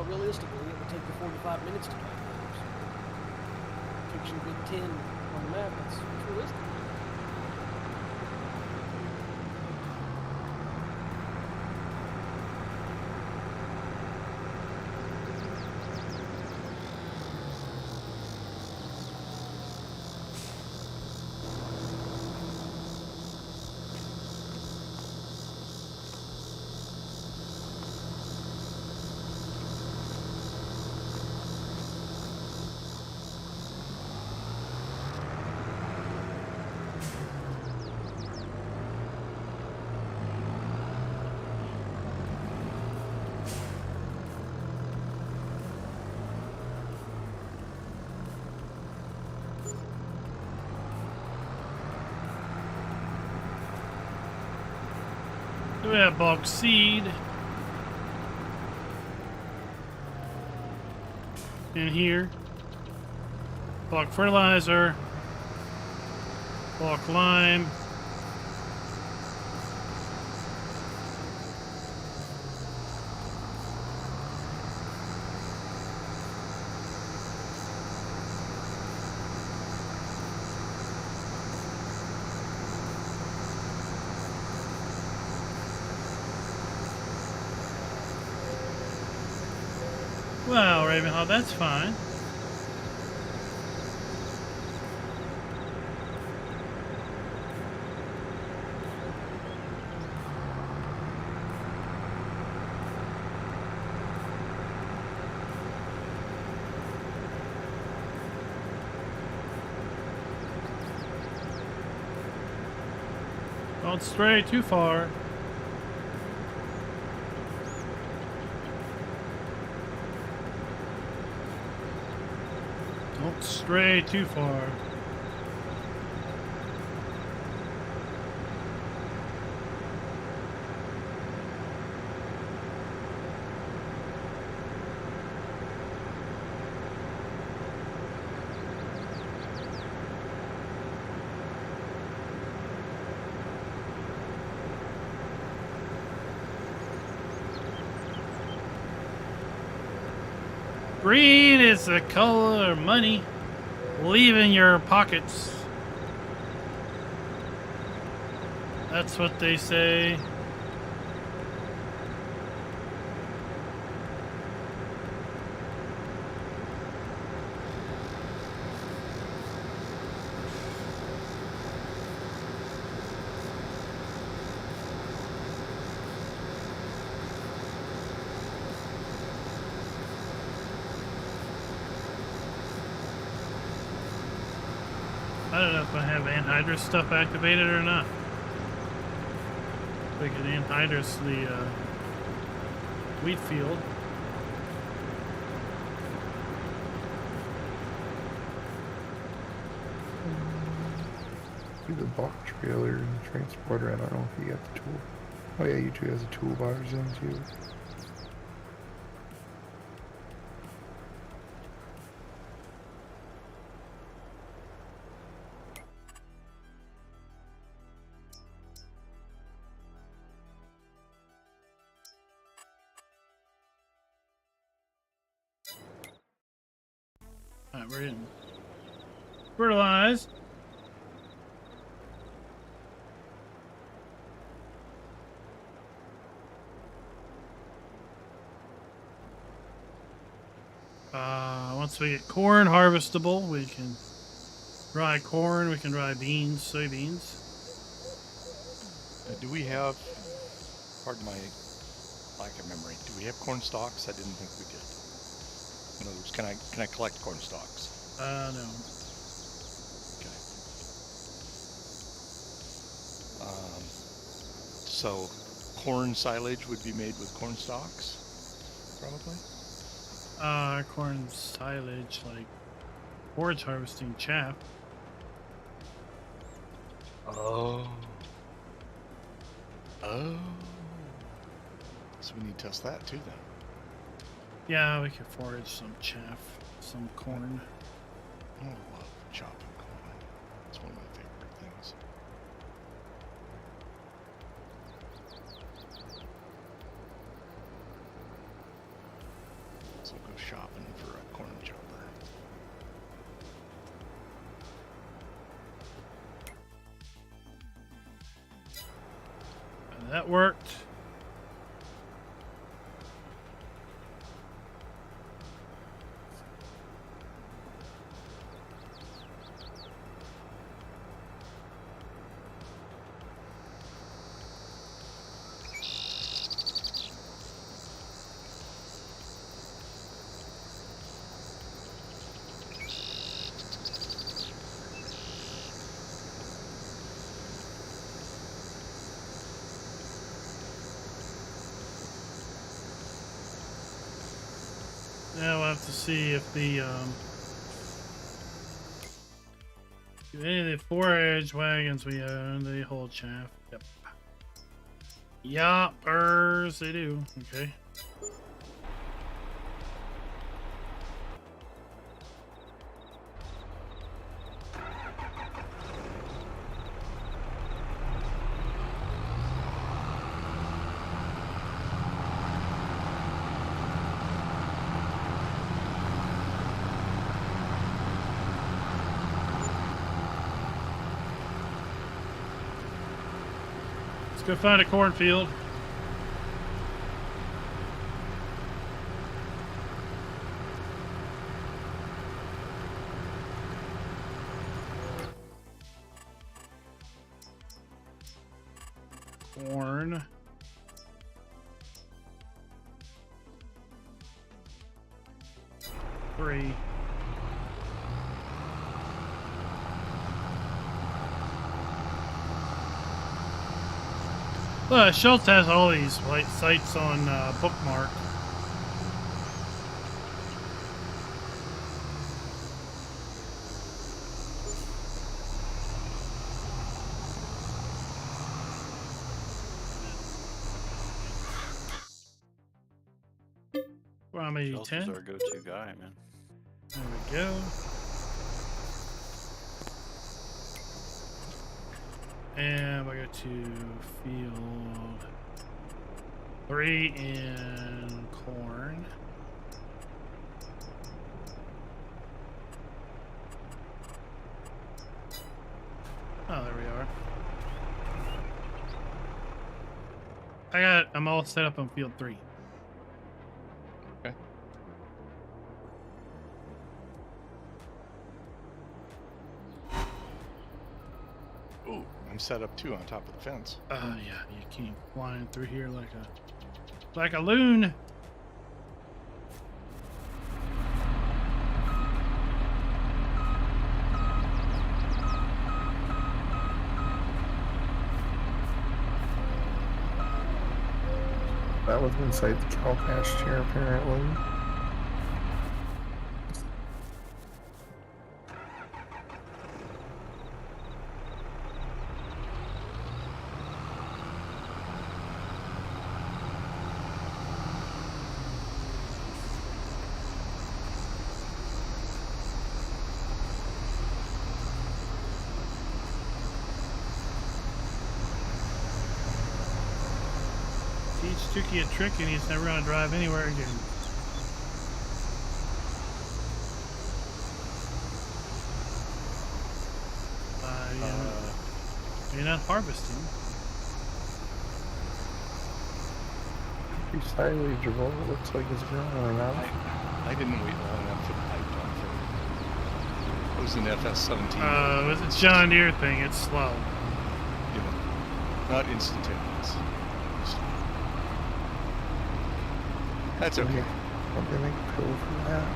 realistically, it would take you 45 minutes to plant those. Takes you a good 10 on the map. That's realistic. We have bulk seed in here, bulk fertilizer, bulk lime, well, Ravenhawk, that's fine. Don't stray too far. Don't stray too far. Green is the color of money. Leave in your pockets. That's what they say. I don't know if I have anhydrous stuff activated or not. We can anhydrous the wheat field. See the bulk trailer and the transporter. I don't know if you got the tool. Oh yeah, you two has the toolbars in too. Alright, we're in. Fertilize. Once we get corn harvestable, we can dry corn, we can dry beans, soybeans. Do we have, pardon my lack of memory, do we have corn stalks? I didn't think we did. In other words, can I collect corn stalks? No. Okay. So corn silage would be made with corn stalks, probably? Corn silage, like forage harvesting chaff. Oh. So we need to test that too then. Yeah, we could forage some chaff, some corn. I love chopping corn. It's one of my favorite things. So we'll go shopping for a corn chopper. And that worked. Now we'll have to see if the do any of the forage wagons we own, they hold chaff. Yep. Yoppers, they do. Okay. Let's go find a cornfield. Corn. Three. Schultz has all these white sites on bookmark. Well, I'm 80 Shelter's 10. our go-to guy, man. There we go. And we go to field 3 in corn. Oh, there we are. I'm all set up on field 3. Okay. Ooh, I'm set up too on top of the fence. Yeah, you came flying through here like a loon. That was inside the cow pasture, apparently. Teach Tuki a trick and he's never going to drive anywhere again. You're not harvesting. Pretty silage-able. It looks like it's growing enough. I didn't wait long enough for the pipeline thing. It was an FS17. It was a John Deere thing. It's slow. You know, not instantaneous. That's okay. I'm gonna make a pill for that.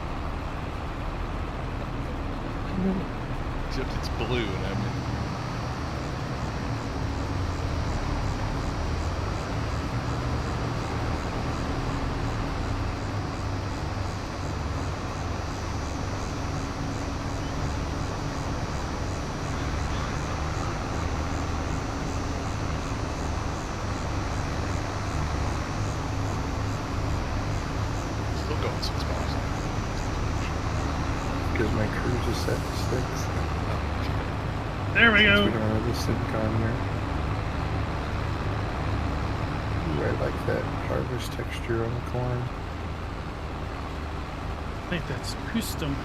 Except it's blue and I'm in. Still going 6 miles. Because my cruise is set to 6. There we We go. don't have the sync on here. Ooh, I like that harvest texture on the corn. I think that's custom.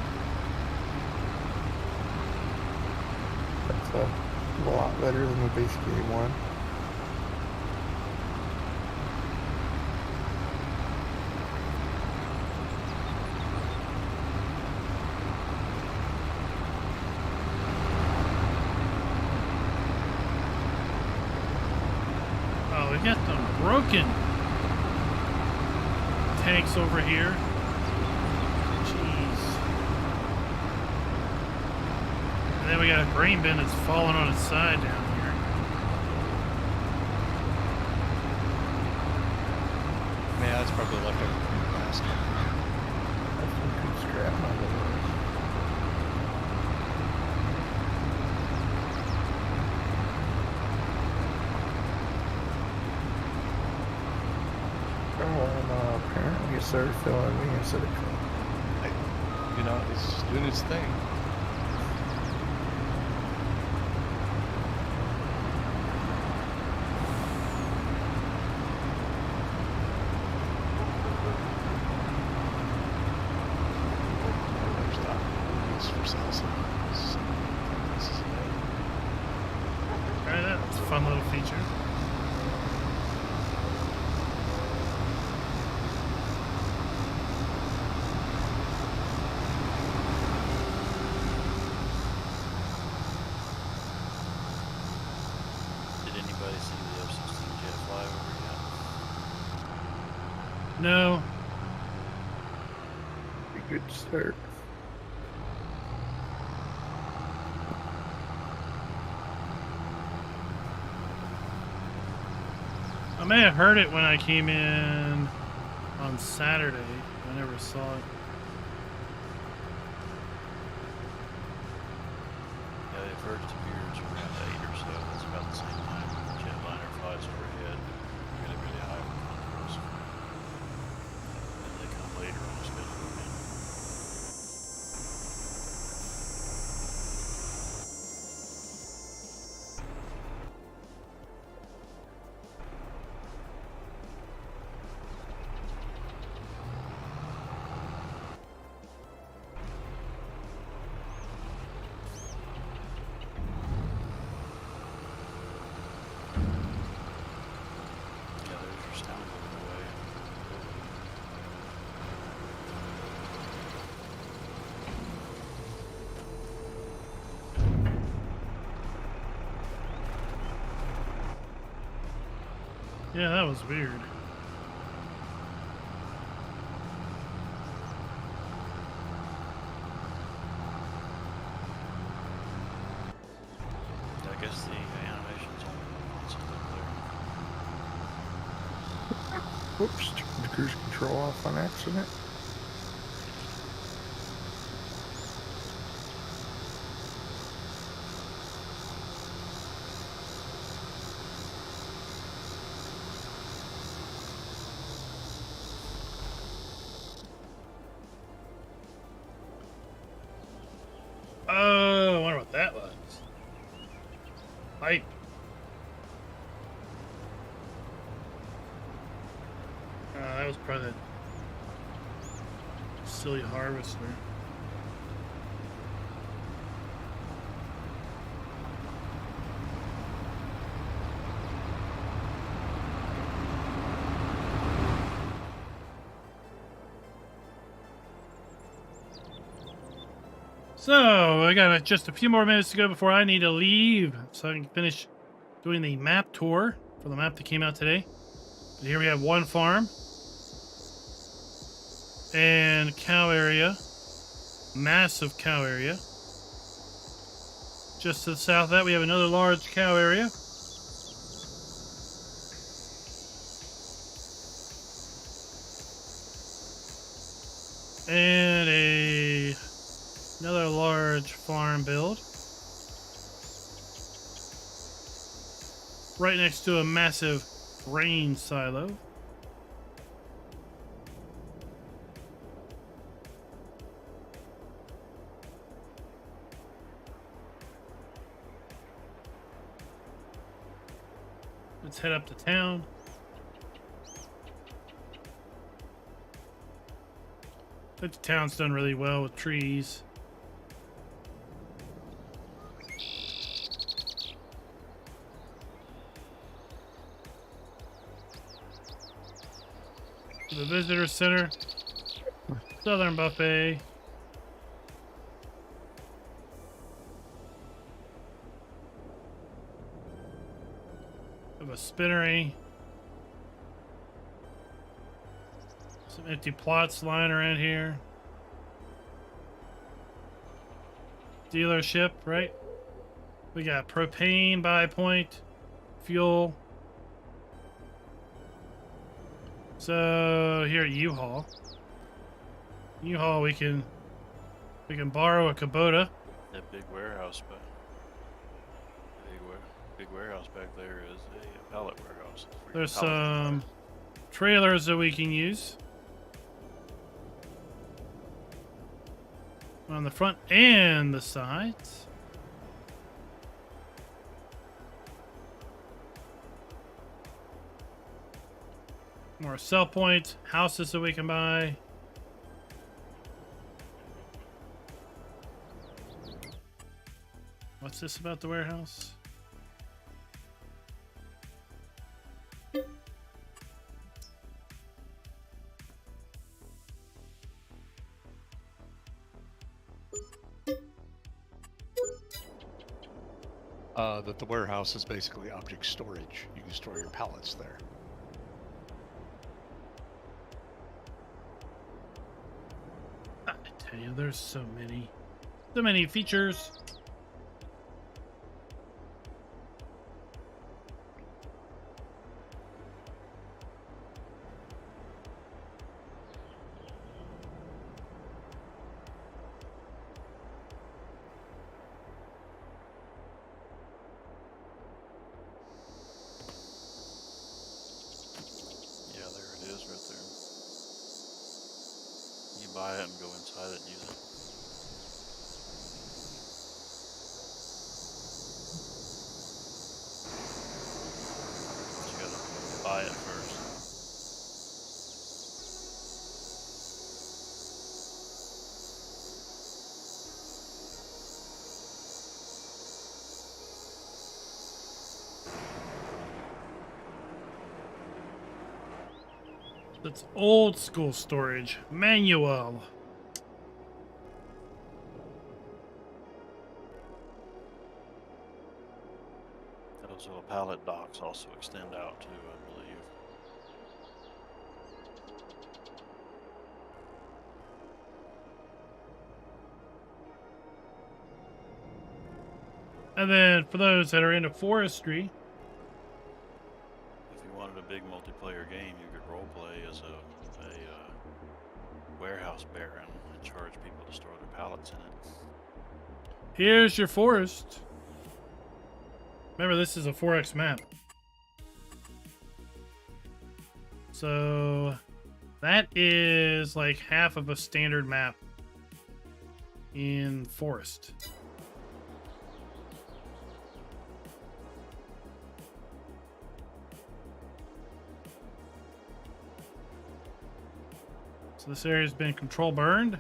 That's a lot better than the base game one. Oh, we got them broken tanks over here. Jeez. And then we got a grain bin that's falling on its side down here. Man, that's probably left over from the last one. That's some good scrap on the Oh, and apparently it started filling me instead of filling. You know, it's just doing its thing. There's that. For salsa. This is it. Alright, that's a fun little feature. Did anybody see the F-16 jet fly over yet? No. Be good to start. I may have heard it when I came in on Saturday. I never saw it. Yeah, the first appears around 8 or so. That's about the same time the jetliner flies overhead. Really, really high with controls. And they come later on the schedule again. Yeah, there's your sound moving away. Yeah, that was weird. I guess the animation's only once there. Whoops, turned the cruise control off on accident. Oh, I wonder what that was. Pipe. That was probably that silly harvester. So, I got just a few more minutes to go before I need to leave so I can finish doing the map tour for the map that came out today. But here we have one farm and cow area, massive cow area. Just to the south of that, we have another large cow area. And another large farm build. Right next to a massive grain silo. Let's head up to town. The town's done really well with trees. The visitor center, Southern Buffet. Have a spinnery. Some empty plots lying around here. Dealership, right? We got propane buy point, fuel. So here at U-Haul, we can borrow a Kubota. That big warehouse, but big warehouse back there is a pallet warehouse. For your There's pallet. some trailers that we can use on the front and the sides. More sell points, houses that we can buy. What's this about the warehouse? That the warehouse is basically object storage. You can store your pallets there. I tell you, there's so many features. Yeah, there it is right there. You can buy it and go inside it and use it. But you gotta buy it first. That's old school storage. Manual. Those little pallet docks also extend out too, I believe. And then for those that are into forestry, If you wanted a big multiplayer game, you could roleplay as a warehouse baron and charge people to store their pallets in it. here's your forest. Remember, this is a 4X map. So that is like half of a standard map in forest. So this area's been control burned.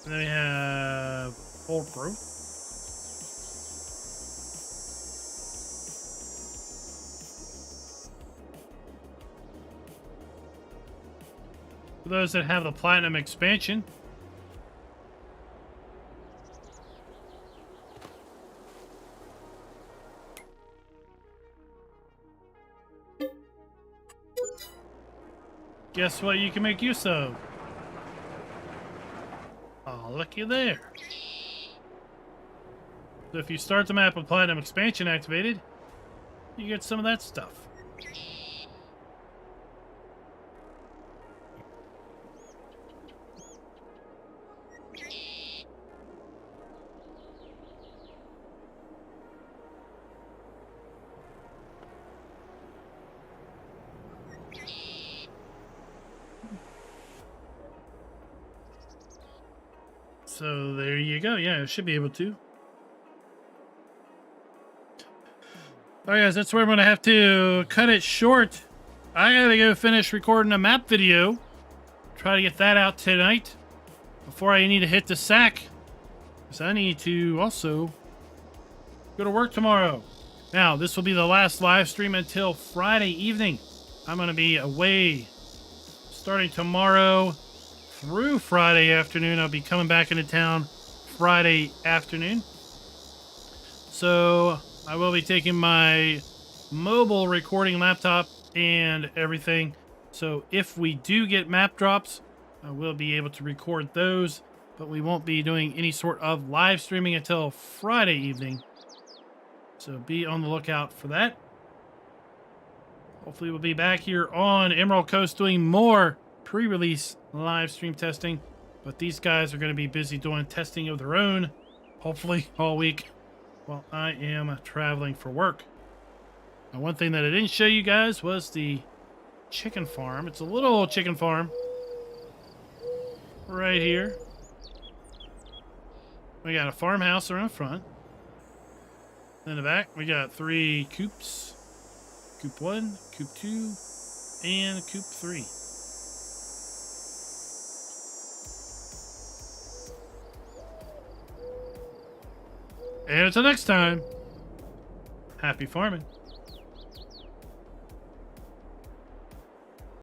And then we have old growth. For those that have the platinum expansion, guess what you can make use of? Oh, looky there. So if you start the map with platinum expansion activated, you get some of that stuff. So there you go. Yeah, it should be able to. All right, guys, that's where I'm going to have to cut it short. I got to go finish recording a map video. Try to get that out tonight before I need to hit the sack. Because I need to also go to work tomorrow. Now, this will be the last live stream until Friday evening. I'm going to be away starting tomorrow through Friday afternoon. I'll be coming back into town Friday afternoon. So I will be taking my mobile recording laptop and everything. So if we do get map drops, I will be able to record those, but we won't be doing any sort of live streaming until Friday evening. So be on the lookout for that. Hopefully we'll be back here on Emerald Coast doing more pre-release live stream testing. But these guys are going to be busy doing testing of their own, hopefully all week, while I am traveling for work. Now, one thing that I didn't show you guys was the chicken farm. It's a little chicken farm right here. We got a farmhouse around front. In the back, we got 3 coops. Coop 1, Coop 2, and Coop 3. And until next time, happy farming.